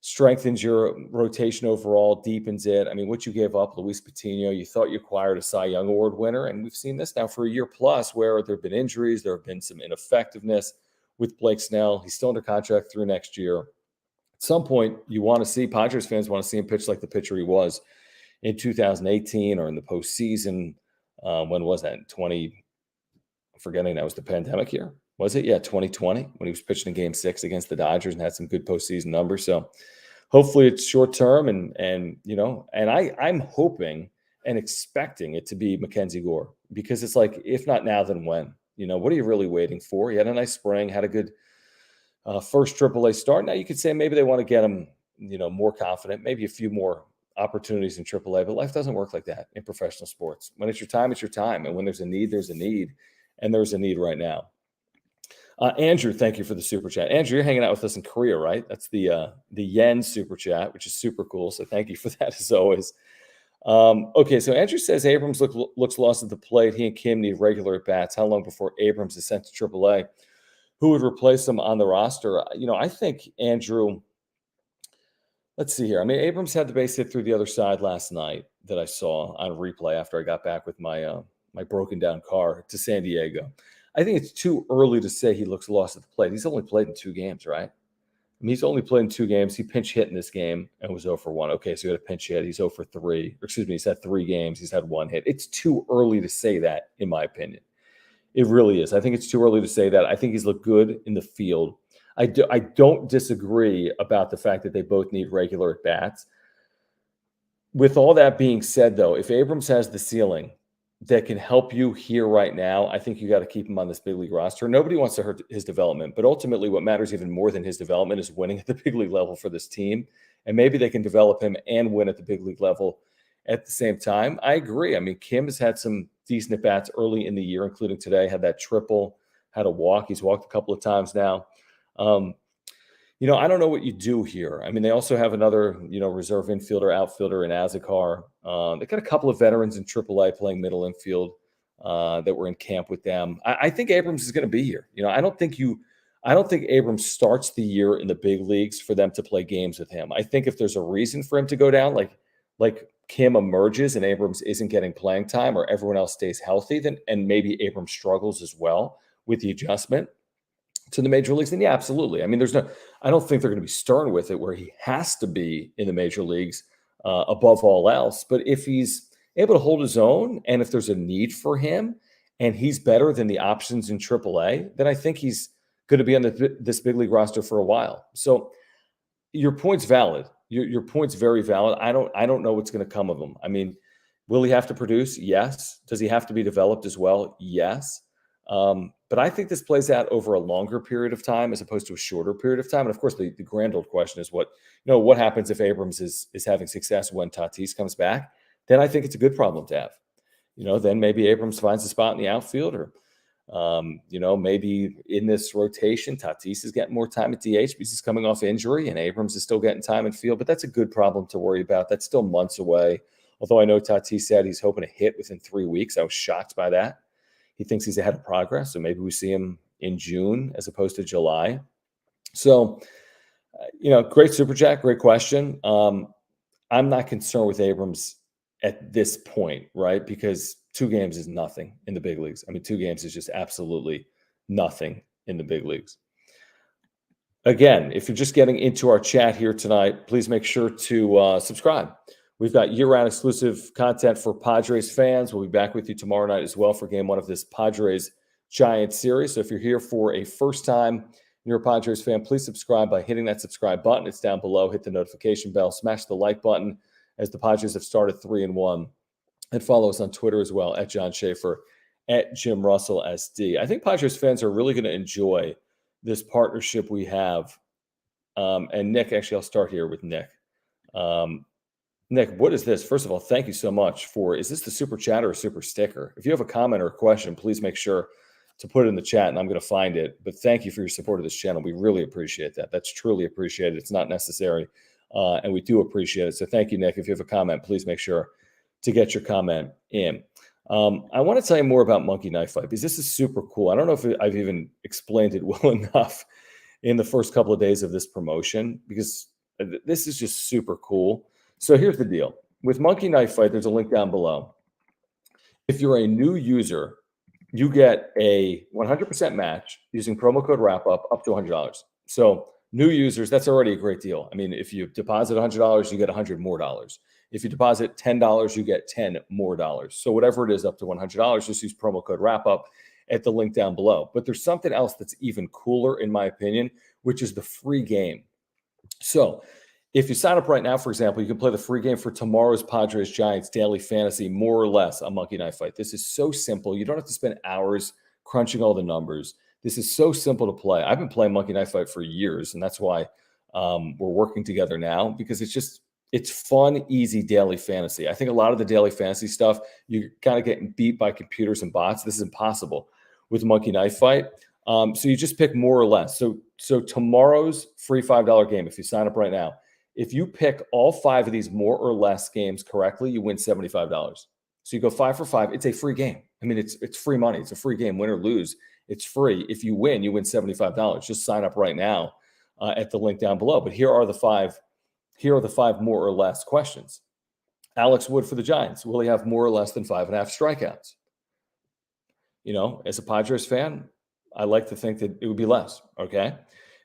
strengthens your rotation overall, deepens it. I mean, what you gave up, Luis Patino, you thought you acquired a Cy Young Award winner, and we've seen this now for a year plus where there have been injuries, there have been some ineffectiveness with Blake Snell. He's still under contract through next year. At some point, you want to see, Padres fans want to see him pitch like the pitcher he was in 2018 or in the postseason. When was that? Forgetting that was the pandemic year. Was it? Yeah, 2020 when he was pitching in Game 6 against the Dodgers and had some good postseason numbers. So hopefully it's short term, and I'm hoping and expecting it to be Mackenzie Gore because it's like, if not now, then when? What are you really waiting for? He had a nice spring, had a good first AAA start. Now you could say maybe they want to get him, more confident, maybe a few more opportunities in AAA, but life doesn't work like that in professional sports. When it's your time, it's your time. And when there's a need, there's a need. And there's a need right now. Andrew, thank you for the super chat. Andrew, you're hanging out with us in Korea, right? That's the yen super chat, which is super cool. So thank you for that as always. Okay, so Andrew says Abrams looks lost at the plate. He and Kim need regular at bats. How long before Abrams is sent to AAA? Who would replace him on the roster? I think Andrew. Let's see here. I mean, Abrams had the base hit through the other side last night that I saw on replay after I got back with my my broken down car to San Diego. I think it's too early to say he looks lost at the plate. He's only played in 2 games, right? I mean, he's only played in 2 games. He pinch hit in this game and was 0 for 1. Okay, so he had a pinch hit. He's 0 for 3. Or excuse me, he's had 3 games. He's had 1 hit. It's too early to say that, in my opinion. It really is. I think it's too early to say that. I think he's looked good in the field. I don't disagree about the fact that they both need regular at bats. With all that being said, though, if Abrams has the ceiling that can help you here right now, I think you got to keep him on this big league roster. Nobody wants to hurt his development, but ultimately what matters even more than his development is winning at the big league level for this team. And maybe they can develop him and win at the big league level at the same time. I agree. I mean, Kim has had some decent at-bats early in the year, including today, had that triple, had a walk. He's walked a couple of times now. I don't know what you do here. I mean, they also have another, reserve infielder, outfielder in Azekar. They got a couple of veterans in AAA playing middle infield that were in camp with them. I think Abrams is going to be here. I don't think Abrams starts the year in the big leagues for them to play games with him. I think if there's a reason for him to go down, like Kim emerges and Abrams isn't getting playing time or everyone else stays healthy, then and maybe Abrams struggles as well with the adjustment. to the major leagues, then yeah, absolutely. I mean, I don't think they're going to be stern with it where he has to be in the major leagues above all else. But if he's able to hold his own, and if there's a need for him, and he's better than the options in AAA, then I think he's going to be on this big league roster for a while. So your point's valid. Your point's very valid. I don't know what's going to come of him. I mean, will he have to produce? Yes. Does he have to be developed as well? Yes. But I think this plays out over a longer period of time as opposed to a shorter period of time. And of course, the grand old question is what happens if Abrams is having success when Tatis comes back? Then I think it's a good problem to have. Then maybe Abrams finds a spot in the outfield, or maybe in this rotation, Tatis is getting more time at DH because he's coming off injury, and Abrams is still getting time in field. But that's a good problem to worry about. That's still months away. Although I know Tatis said he's hoping to hit within 3 weeks. I was shocked by that. He thinks he's ahead of progress, so maybe we see him in June as opposed to July. So, great super chat, great question. I'm not concerned with Abrams at this point, right? Because 2 games is nothing in the big leagues. I mean, 2 games is just absolutely nothing in the big leagues. Again, if you're just getting into our chat here tonight, please make sure to subscribe. We've got year-round exclusive content for Padres fans. We'll be back with you tomorrow night as well for Game 1 of this Padres-Giants series. So if you're here for a first time and you're a Padres fan, please subscribe by hitting that subscribe button. It's down below. Hit the notification bell. Smash the like button as the Padres have started 3-1. And follow us on Twitter as well, at John Schaefer, at Jim Russell SD. I think Padres fans are really going to enjoy this partnership we have. And Nick, actually, I'll start here with Nick. Nick, what is this? First of all, thank you so much is this the super chat or a super sticker? If you have a comment or a question, please make sure to put it in the chat and I'm going to find it. But thank you for your support of this channel. We really appreciate that. That's truly appreciated. It's not necessary. And we do appreciate it. So thank you, Nick. If you have a comment, please make sure to get your comment in. I want to tell you more about Monkey Knife Fight because this is super cool. I don't know if I've even explained it well enough in the first couple of days of this promotion because this is just super cool. So here's the deal. With Monkey Knife Fight, there's a link down below. If you're a new user, you get a 100% match using promo code WRAPUP up to $100. So new users, that's already a great deal. I mean, if you deposit $100, you get $100 more. If you deposit $10, you get $10 more. So whatever it is up to $100, just use promo code WRAPUP at the link down below. But there's something else that's even cooler, in my opinion, which is the free game. So if you sign up right now, for example, you can play the free game for tomorrow's Padres Giants daily fantasy, more or less, on Monkey Knife Fight. This is so simple. You don't have to spend hours crunching all the numbers. This is so simple to play. I've been playing Monkey Knife Fight for years, and that's why we're working together now, because it's fun, easy daily fantasy. I think a lot of the daily fantasy stuff, you're kind of getting beat by computers and bots. This is impossible with Monkey Knife Fight. So you just pick more or less. So tomorrow's free $5 game, if you sign up right now, if you pick all 5 of these more or less games correctly, you win $75. So you go 5 for 5. It's a free game. I mean, it's free money. It's a free game, win or lose. It's free. If you win, you win $75. Just sign up right now at the link down below. But here are the 5 more or less questions. Alex Wood for the Giants. Will he have more or less than 5.5 strikeouts? As a Padres fan, I like to think that it would be less. Okay.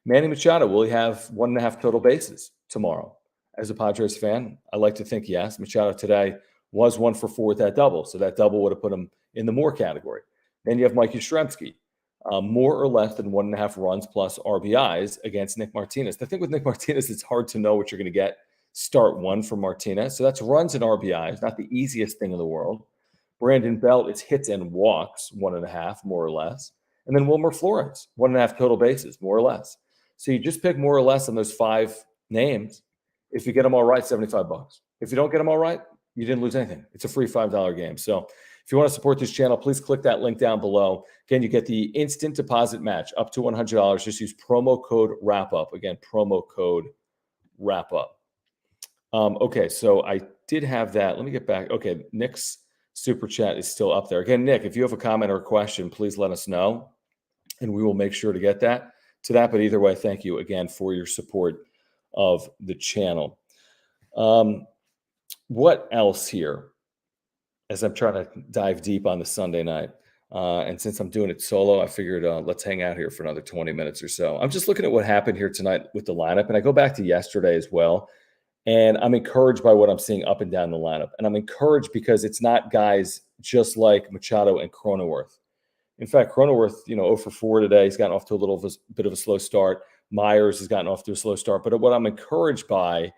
Manny Machado, will he have 1.5 total bases tomorrow? As a Padres fan, I like to think yes. Machado today was 1 for 4 with that double. So that double would have put him in the more category. Then you have Mike Yastrzemski. More or less than 1.5 runs plus RBIs against Nick Martinez. The thing with Nick Martinez, it's hard to know what you're going to get start 1 from Martinez. So that's runs and RBIs, not the easiest thing in the world. Brandon Belt, it's hits and walks, 1.5, more or less. And then Wilmer Flores, 1.5 total bases, more or less. So you just pick more or less on those 5 names. If you get them all right, $75. If you don't get them all right, you didn't lose anything. It's a free $5 game. So if you want to support this channel, please click that link down below. Again, you get the instant deposit match up to $100. Just use promo code WRAPUP. Again, promo code WRAPUP. Okay, so I did have that. Let me get back. Okay, Nick's super chat is still up there. Again, Nick, if you have a comment or a question, please let us know, and we will make sure to get that. But either way, thank you again for your support of the channel. What else here? As I'm trying to dive deep on the Sunday night. And since I'm doing it solo, I figured let's hang out here for another 20 minutes or so. I'm just looking at what happened here tonight with the lineup, and I go back to yesterday as well. And I'm encouraged by what I'm seeing up and down the lineup. And I'm encouraged because it's not guys just like Machado and Cronenworth. In fact, Cronenworth, 0 for 4 today. He's gotten off to a bit of a slow start. Myers has gotten off to a slow start. But what I'm encouraged by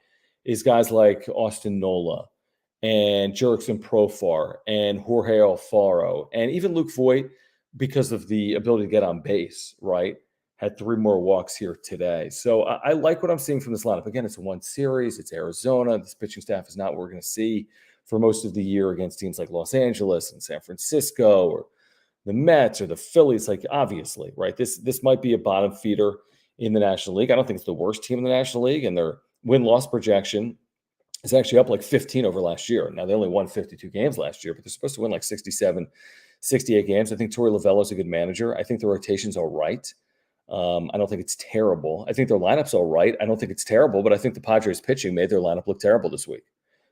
is guys like Austin Nola and Jurickson Profar and Jorge Alfaro and even Luke Voigt, because of the ability to get on base, right? Had 3 more walks here today. So I like what I'm seeing from this lineup. Again, it's a one series. It's Arizona. This pitching staff is not what we're going to see for most of the year against teams like Los Angeles and San Francisco or the Mets or the Phillies. Like, obviously, right? This might be a bottom feeder in the National League. I don't think it's the worst team in the National League, and their win-loss projection is actually up like 15 over last year. Now, they only won 52 games last year, but they're supposed to win like 67, 68 games. I think Torey Lovullo's a good manager. I think the rotation's all right. I don't think it's terrible. I think their lineup's all right. I don't think it's terrible, but I think the Padres pitching made their lineup look terrible this week.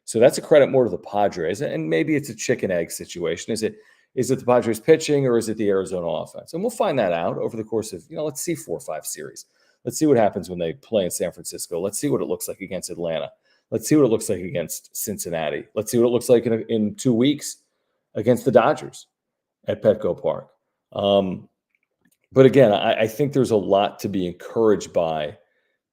So that's a credit more to the Padres. And maybe it's a chicken egg situation. Is it the Padres pitching or is it the Arizona offense? And we'll find that out over the course of, let's see 4 or 5 series. Let's see what happens when they play in San Francisco. Let's see what it looks like against Atlanta. Let's see what it looks like against Cincinnati. Let's see what it looks like in 2 weeks against the Dodgers at Petco Park. But again, I think there's a lot to be encouraged by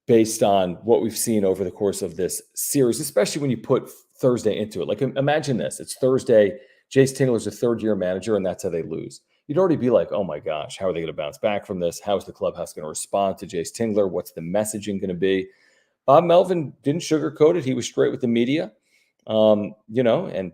based on what we've seen over the course of this series, especially when you put Thursday into it. Like, imagine this. It's Thursday. Jace Tingler's a third-year manager, and that's how they lose. You'd already be like, oh, my gosh, how are they going to bounce back from this? How is the clubhouse going to respond to Jace Tingler? What's the messaging going to be? Bob Melvin didn't sugarcoat it. He was straight with the media, and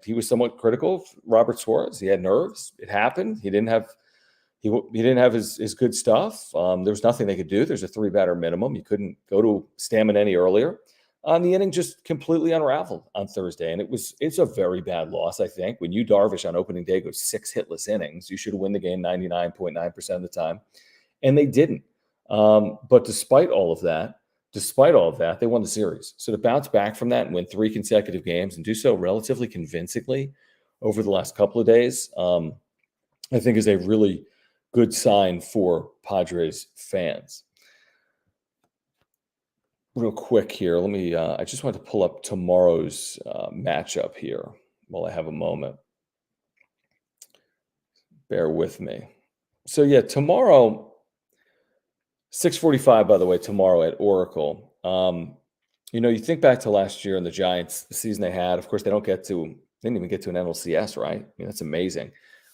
he was somewhat critical of Robert Suarez. He had nerves. It happened. He didn't have his good stuff. There was nothing they could do. There's a 3-batter minimum. You couldn't go to Stammen any earlier. The inning just completely unraveled on Thursday, and it's a very bad loss, I think. When Yu Darvish on opening day goes 6 hitless innings, you should win the game 99.9% of the time, and they didn't. But despite all of that, they won the series. So to bounce back from that and win 3 consecutive games and do so relatively convincingly over the last couple of days, I think is a really good sign for Padres fans. Real quick here, let me. I just want to pull up tomorrow's matchup here while I have a moment. Bear with me. So yeah, tomorrow, 6:45. By the way, tomorrow at Oracle. You think back to last year and the Giants, the season they had. Of course, they didn't even get to an NLCS, right? I mean, that's amazing.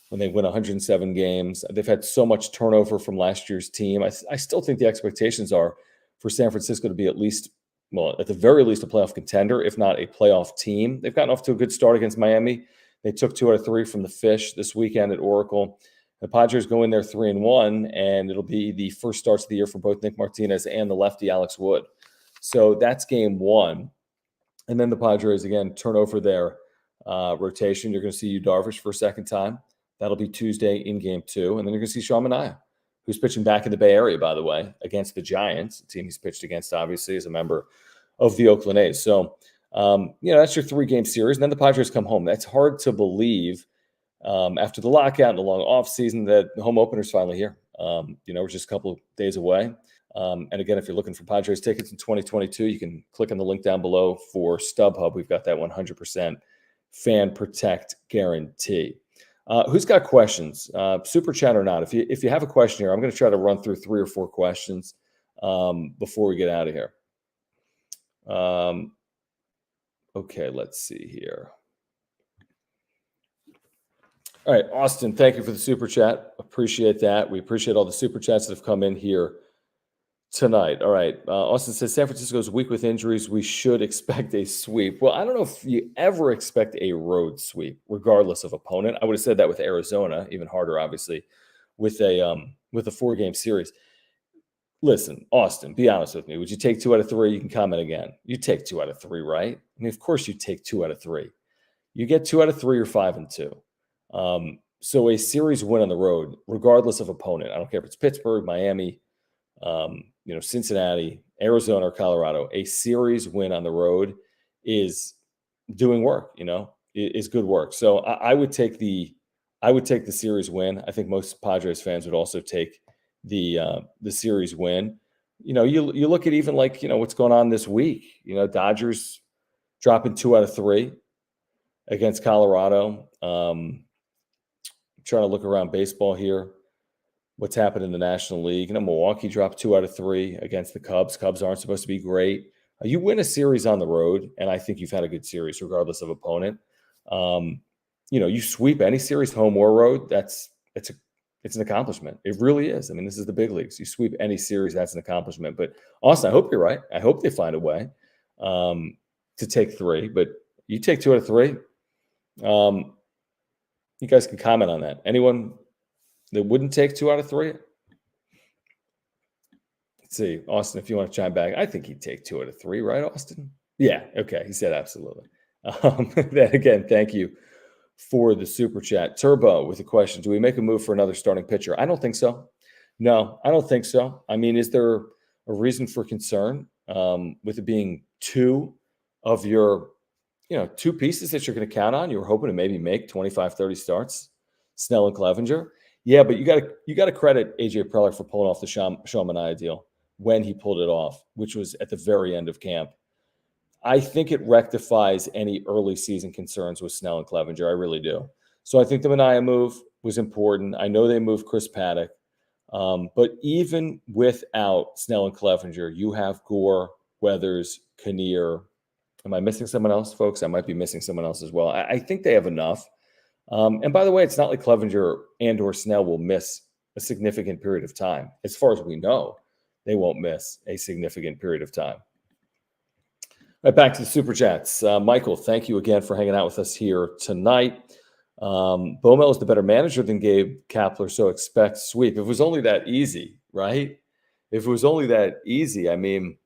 When they win 107 games, they've had so much turnover from last year's team. I still think the expectations are for San Francisco to be at the very least, a playoff contender, if not a playoff team. They've gotten off to a good start against Miami. They took 2 out of 3 from the Fish this weekend at Oracle. The Padres go in there 3-1, and it'll be the first starts of the year for both Nick Martinez and the lefty Alex Wood. So that's game 1. And then the Padres, again, turn over their rotation. You're going to see Yu Darvish for a second time. That'll be Tuesday in game 2. And then you're going to see Sean Manaea, who's pitching back in the Bay Area, by the way, against the Giants, a team he's pitched against, obviously, as a member of the Oakland A's. So, that's your 3-game series. And then the Padres come home. That's hard to believe after the lockout and the long offseason that the home opener's finally here. We're just a couple of days away. And again, if you're looking for Padres tickets in 2022, you can click on the link down below for StubHub. We've got that 100% fan protect guarantee. Who's got questions? Super chat or not? If you have a question here, I'm going to try to run through 3 or 4 questions before we get out of here. Okay, let's see here. All right, Austin, thank you for the super chat. Appreciate that. We appreciate all the super chats that have come in here tonight. All right. Austin says San Francisco's weak with injuries. We should expect a sweep. Well, I don't know if you ever expect a road sweep, regardless of opponent. I would have said that with Arizona, even harder, obviously, with a 4-game series. Listen, Austin, be honest with me. Would you take 2 out of 3? You can comment again. You take 2 out of 3, right? I mean, of course you take 2 out of 3. You get 2 out of 3 or 5-2. So a series win on the road, regardless of opponent. I don't care if it's Pittsburgh, Miami, Cincinnati, Arizona, or Colorado. A series win on the road is doing work, is good work. So I would take the I would take the series win. I think most Padres fans would also take the series win. You look at even like what's going on this week. Dodgers dropping 2 out of 3 against Colorado. Trying to look around baseball here. What's happened in the National League? Milwaukee dropped 2 out of 3 against the Cubs. Cubs aren't supposed to be great. You win a series on the road, and I think you've had a good series regardless of opponent. You sweep any series, home or road. It's an accomplishment. It really is. I mean, this is the big leagues. You sweep any series, that's an accomplishment. But Austin, I hope you're right. I hope they find a way to take 3. But you take 2 out of 3. You guys can comment on that. Anyone that wouldn't take 2 out of 3? Let's see, Austin, if you want to chime back, I think he'd take 2 out of 3, right, Austin? Yeah, okay. He said absolutely. Then again, thank you for the super chat. Turbo with a question: do we make a move for another starting pitcher? I don't think so. No, I don't think so. I mean, is there a reason for concern with it being 2 of your 2 pieces that you're going to count on? You were hoping to maybe make 25, 30 starts, Snell and Clevenger. Yeah, but you got to credit AJ Preller for pulling off the Sean Manaea deal when he pulled it off, which was at the very end of camp. I think it rectifies any early season concerns with Snell and Clevenger. I really do. So I think the Manaea move was important. I know they moved Chris Paddock. But even without Snell and Clevenger, you have Gore, Weathers, Kinnear. Am I missing someone else, folks? I might be missing someone else as well. I think they have enough. And by the way, it's not like Clevenger and or Snell will miss a significant period of time. As far as we know, they won't miss a significant period of time. Right, back to the Super Chats. Michael, thank you again for hanging out with us here tonight. Baumel is the better manager than Gabe Kapler, so expect sweep. If it was only that easy, right? If it was only that easy, I mean,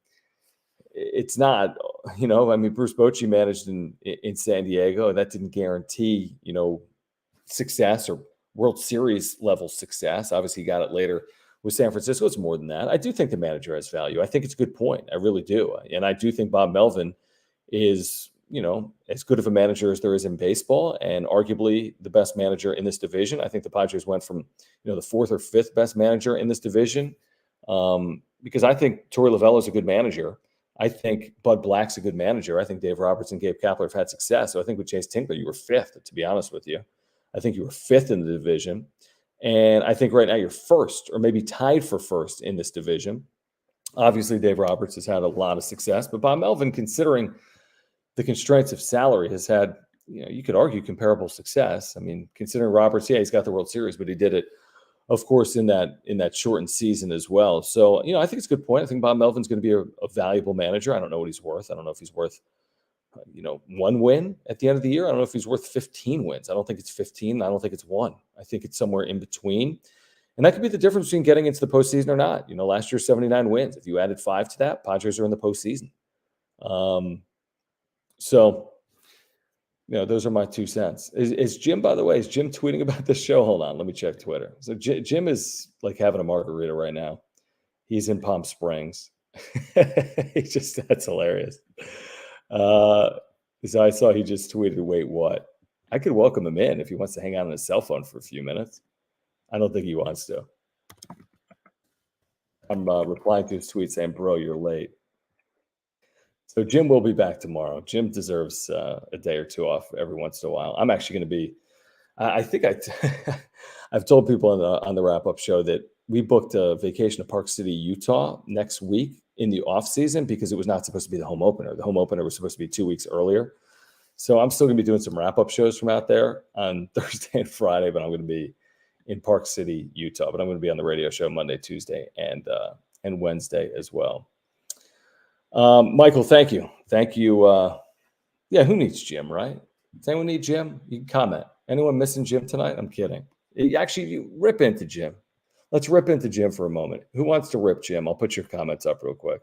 it's not. Bruce Bochy managed in San Diego, and that didn't guarantee, success or World Series level success. Obviously, he got it later with San Francisco. It's more than that. I do think the manager has value. I think it's a good point. I really do. And I do think Bob Melvin is, as good of a manager as there is in baseball, and arguably the best manager in this division. I think the Padres went from, the 4th or 5th best manager in this division, because I think Torey Lovullo is a good manager. I think Bud Black's a good manager. I think Dave Roberts and Gabe Kapler have had success. So I think with Chase Tinkler, you were 5th, to be honest with you. I think you were 5th in the division. And I think right now you're 1st or maybe tied for 1st in this division. Obviously, Dave Roberts has had a lot of success, but Bob Melvin, considering the constraints of salary, has had, you could argue, comparable success. I mean, considering Roberts, yeah, he's got the World Series, but he did it, of course, in that shortened season as well. So, I think it's a good point. I think Bob Melvin's going to be a valuable manager. I don't know what he's worth. I don't know if he's worth, 1 win at the end of the year. I don't know if he's worth 15 wins. I don't think it's 15. I don't think it's 1. I think it's somewhere in between. And that could be the difference between getting into the postseason or not. Last year, 79 wins. If you added 5 to that, Padres are in the postseason. So, those are my 2 cents. Is Jim, by the way, is Jim tweeting about this show? Hold on. Let me check Twitter. So Jim is like having a margarita right now. He's in Palm Springs. That's hilarious. So I saw he just tweeted, wait, what? I could welcome him in if he wants to hang out on his cell phone for a few minutes. I don't think he wants to. I'm replying to his tweet saying, bro, you're late. So Jim will be back tomorrow. Jim deserves a day or 2 off every once in a while. I'm actually going to be, I think I've told people on the wrap-up show that we booked a vacation to Park City, Utah next week in the off season because it was not supposed to be the home opener. The home opener was supposed to be 2 weeks earlier. So I'm still going to be doing some wrap-up shows from out there on Thursday and Friday, but I'm going to be in Park City, Utah. But I'm going to be on the radio show Monday, Tuesday, and Wednesday as well. Michael, thank you. Thank you. Yeah, who needs Jim, right? Does anyone need Jim? You can comment. Anyone missing Jim tonight? I'm kidding. Actually, you rip into Jim. Let's rip into Jim for a moment. Who wants to rip Jim? I'll put your comments up real quick.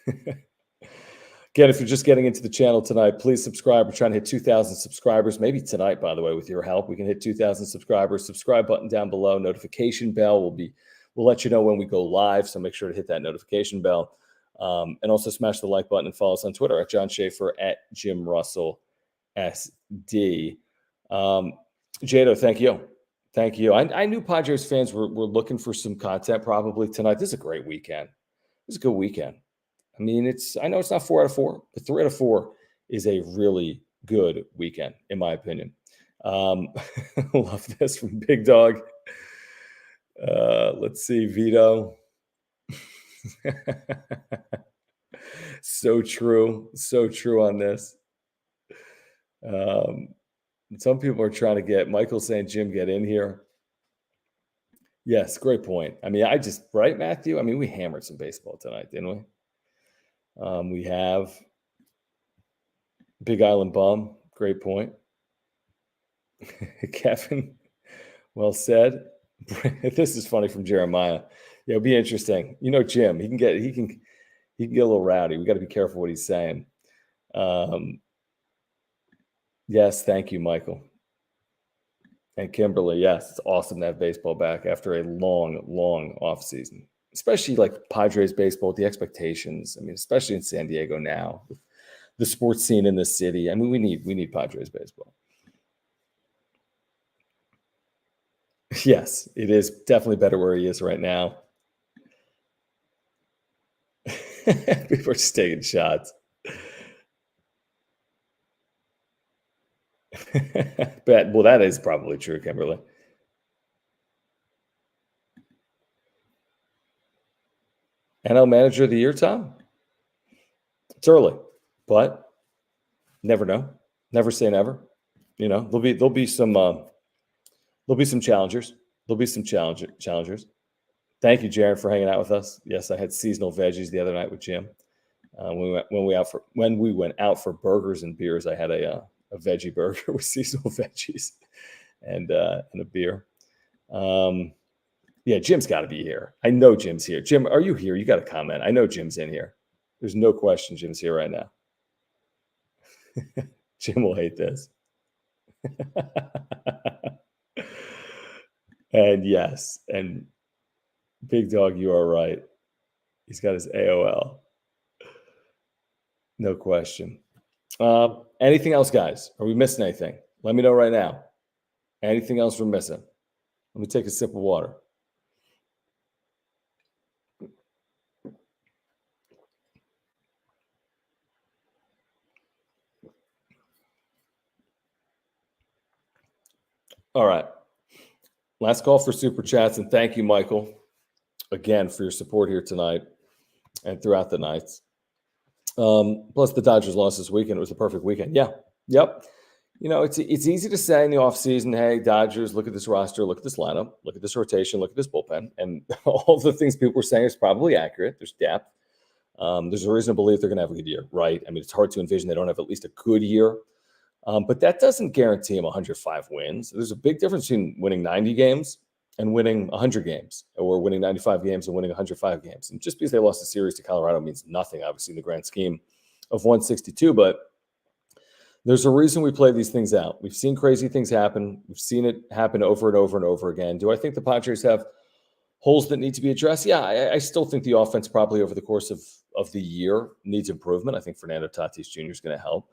Again, if you're just getting into the channel tonight, please subscribe. We're trying to hit 2,000 subscribers. Maybe tonight, by the way, with your help, we can hit 2,000 subscribers. Subscribe button down below. Notification bell we'll let you know when we go live. So make sure to hit that notification bell. And also smash the like button and follow us on Twitter at John Schaefer, at Jim Russell SD. Jado, thank you. Thank you. I knew Padres fans were looking for some content probably tonight. This is a great weekend. This is a good weekend. I mean, I know it's not 4 out of 4, but 3 out of 4 is a really good weekend, in my opinion. Love this from Big Dog. Let's see, Vito. So true. So true on this. Some people are trying to get Michael saying, Jim, get in here. Yes, great point. I mean, right, Matthew? I mean, we hammered some baseball tonight, didn't we? We have Big Island Bum. Great point. Kevin, well said. This is funny from Jeremiah. Yeah, it'll be interesting. You know, Jim, he can get a little rowdy. We got to be careful what he's saying. Yes, thank you, Michael. And Kimberly, yes, it's awesome to have baseball back after a long, long off season, especially like Padres baseball, the expectations. I mean, especially in San Diego now, with the sports scene in the city. I mean, we need Padres baseball. Yes, it is definitely better where he is right now. People are just taking shots. Well, that is probably true, Kimberly. NL Manager of the Year, Tom? It's early, but never know. Never say never. You know, there'll be some challengers. There'll be some challengers. Thank you, Jared, for hanging out with us. Yes, I had seasonal veggies the other night with Jim. When we went out for burgers and beers, I had a veggie burger with seasonal veggies and a beer. Yeah, Jim's got to be here. I know Jim's here. Jim, are you here? You got to comment. I know Jim's in here. There's no question Jim's here right now. Jim will hate this. And yes, and Big Dog, you are right. He's got his AOL. No question. Anything else, guys? Are we missing anything? Let me know right now. Anything else we're missing? Let me take a sip of water. All right. Last call for Super Chats, and thank you, Michael, again, for your support here tonight and throughout the nights. Plus, the Dodgers lost this weekend. It was a perfect weekend. Yeah. Yep. You know, it's easy to say in the offseason, hey, Dodgers, look at this roster, look at this lineup, look at this rotation, look at this bullpen. And all the things people were saying is probably accurate. There's depth. There's a reason to believe they're going to have a good year, right? I mean, it's hard to envision they don't have at least a good year. But that doesn't guarantee them 105 wins. There's a big difference between winning 90 games and winning 100 games, or winning 95 games and winning 105 games. And just because they lost a series to Colorado means nothing, obviously, in the grand scheme of 162. But there's a reason we play these things out. We've seen crazy things happen. We've seen it happen over and over and over again. Do I think the Padres have holes that need to be addressed? Yeah, I still think the offense probably over the course of the year needs improvement. I think Fernando Tatis Jr. is going to help.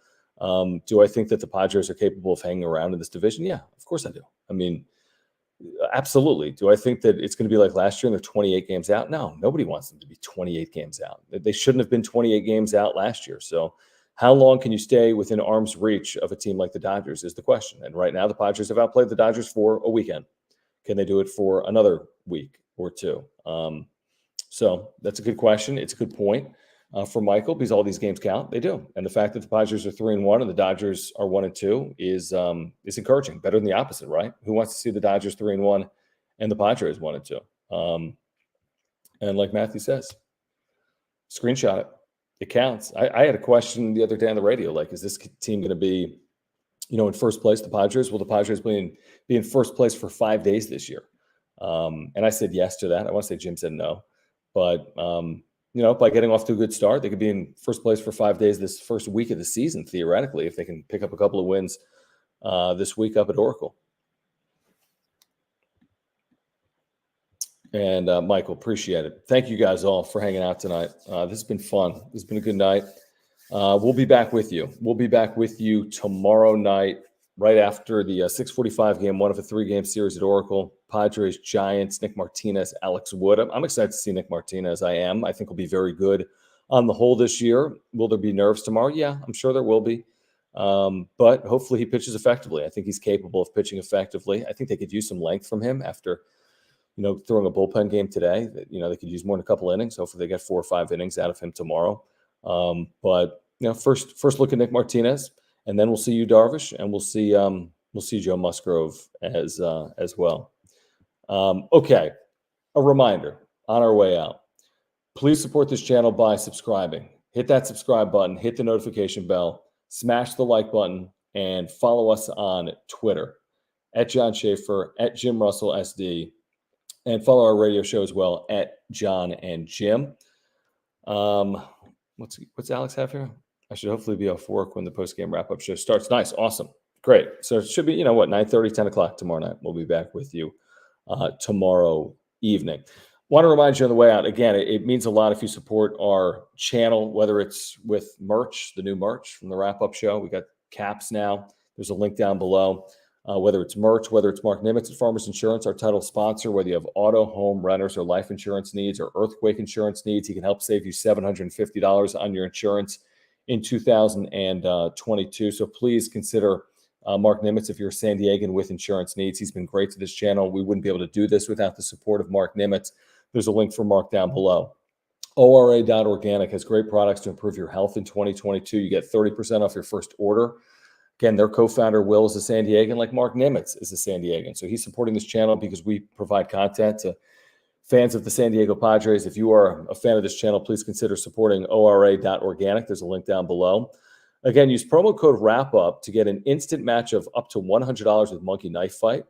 Do I think that the Padres are capable of hanging around in this division? Yeah, of course I do. I mean, absolutely. Do I think that it's going to be like last year and they're 28 games out? No, nobody wants them to be 28 games out. They shouldn't have been 28 games out last year. So how long can you stay within arm's reach of a team like the Dodgers is the question. And right now the Padres have outplayed the Dodgers for a weekend. Can they do it for another week or two? So that's a good question. It's a good point. For Michael, because all these games count, they do. And the fact that the Padres are 3-1 and the Dodgers are 1-2 is encouraging. Better than the opposite, right? Who wants to see the Dodgers 3-1 and the Padres 1-2? And like Matthew says, screenshot it. It counts. I had a question the other day on the radio, like, is this team going to be, in first place, the Padres? Will the Padres be in first place for 5 days this year? And I said yes to that. I want to say Jim said no. But by getting off to a good start, they could be in first place for 5 days this first week of the season, theoretically, if they can pick up a couple of wins this week up at Oracle. And Michael, appreciate it. Thank you guys all for hanging out tonight. This has been fun. This has been a good night. We'll be back with you. We'll be back with you tomorrow night right after the 6:45 game, one of a 3-game series at Oracle. Padres, Giants, Nick Martinez, Alex Wood. I'm excited to see Nick Martinez. I am. I think he'll be very good on the whole this year. Will there be nerves tomorrow? Yeah, I'm sure there will be. But hopefully he pitches effectively. I think he's capable of pitching effectively. I think they could use some length from him after, throwing a bullpen game today. They could use more than a couple innings. Hopefully they get 4 or 5 innings out of him tomorrow. But first look at Nick Martinez, and then we'll see you, Darvish, and we'll see Joe Musgrove as well. Okay, a reminder on our way out. Please support this channel by subscribing. Hit that subscribe button, hit the notification bell, smash the like button, and follow us on Twitter at John Schaefer, at Jim Russell SD, and follow our radio show as well at John and Jim. What's Alex have here? I should hopefully be off work when the post-game wrap-up show starts. Nice, awesome, great. So it should be, 9:30, 10 o'clock tomorrow night. We'll be back with you tomorrow evening. Want to remind you on the way out, again, it means a lot if you support our channel, whether it's with merch, the new merch from the wrap-up show. We got caps now. There's a link down below. Whether it's merch, whether it's Mark Nimitz at Farmers Insurance, our title sponsor, whether you have auto, home, renters, or life insurance needs, or earthquake insurance needs, he can help save you $750 on your insurance in 2022. So please consider Mark Nimitz if you're a San Diegan with insurance needs. He's been great to this channel. We wouldn't be able to do this without the support of Mark Nimitz. There's a link for Mark down below. ORA.organic has great products to improve your health in 2022. You get 30% off your first order. Again, their co-founder, Will, is a San Diegan, like Mark Nimitz is a San Diegan. So he's supporting this channel because we provide content to fans of the San Diego Padres. If you are a fan of this channel, please consider supporting ORA.organic. There's a link down below. Again, use promo code WRAPUP to get an instant match of up to $100 with Monkey Knife Fight.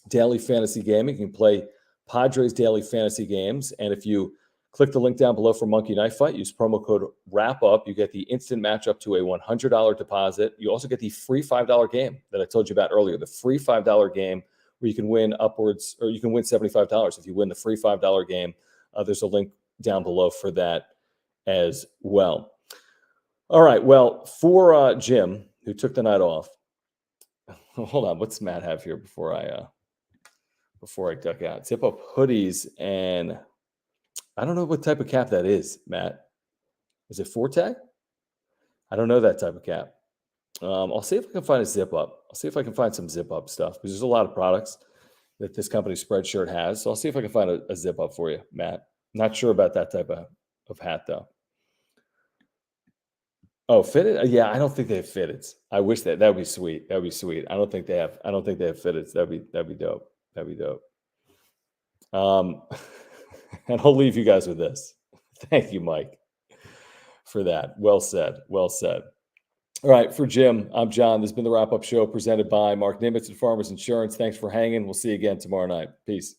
Daily fantasy gaming. You can play Padres daily fantasy games. And if you click the link down below for Monkey Knife Fight, use promo code WRAPUP. You get the instant match up to a $100 deposit. You also get the free $5 game that I told you about earlier, the free $5 game where you can win upwards, or you can win $75 if you win the free $5 game. There's a link down below for that as well. All right. Well, for Jim, who took the night off, hold on. What's Matt have here before I duck out? Zip up hoodies, and I don't know what type of cap that is, Matt. Is it Forte? I don't know that type of cap. I'll see if I can find a zip up. I'll see if I can find some zip up stuff, because there's a lot of products that this company Spreadshirt has. So I'll see if I can find a zip up for you, Matt. Not sure about that type of hat, though. Oh, fitted? Yeah, I don't think they have fitteds. I wish that would be sweet. That would be sweet. I don't think they have fitteds. That'd be dope. That'd be dope. And I'll leave you guys with this. Thank you, Mike, for that. Well said. Well said. All right, for Jim, I'm John. This has been the wrap-up show presented by Mark Nimitz at Farmers Insurance. Thanks for hanging. We'll see you again tomorrow night. Peace.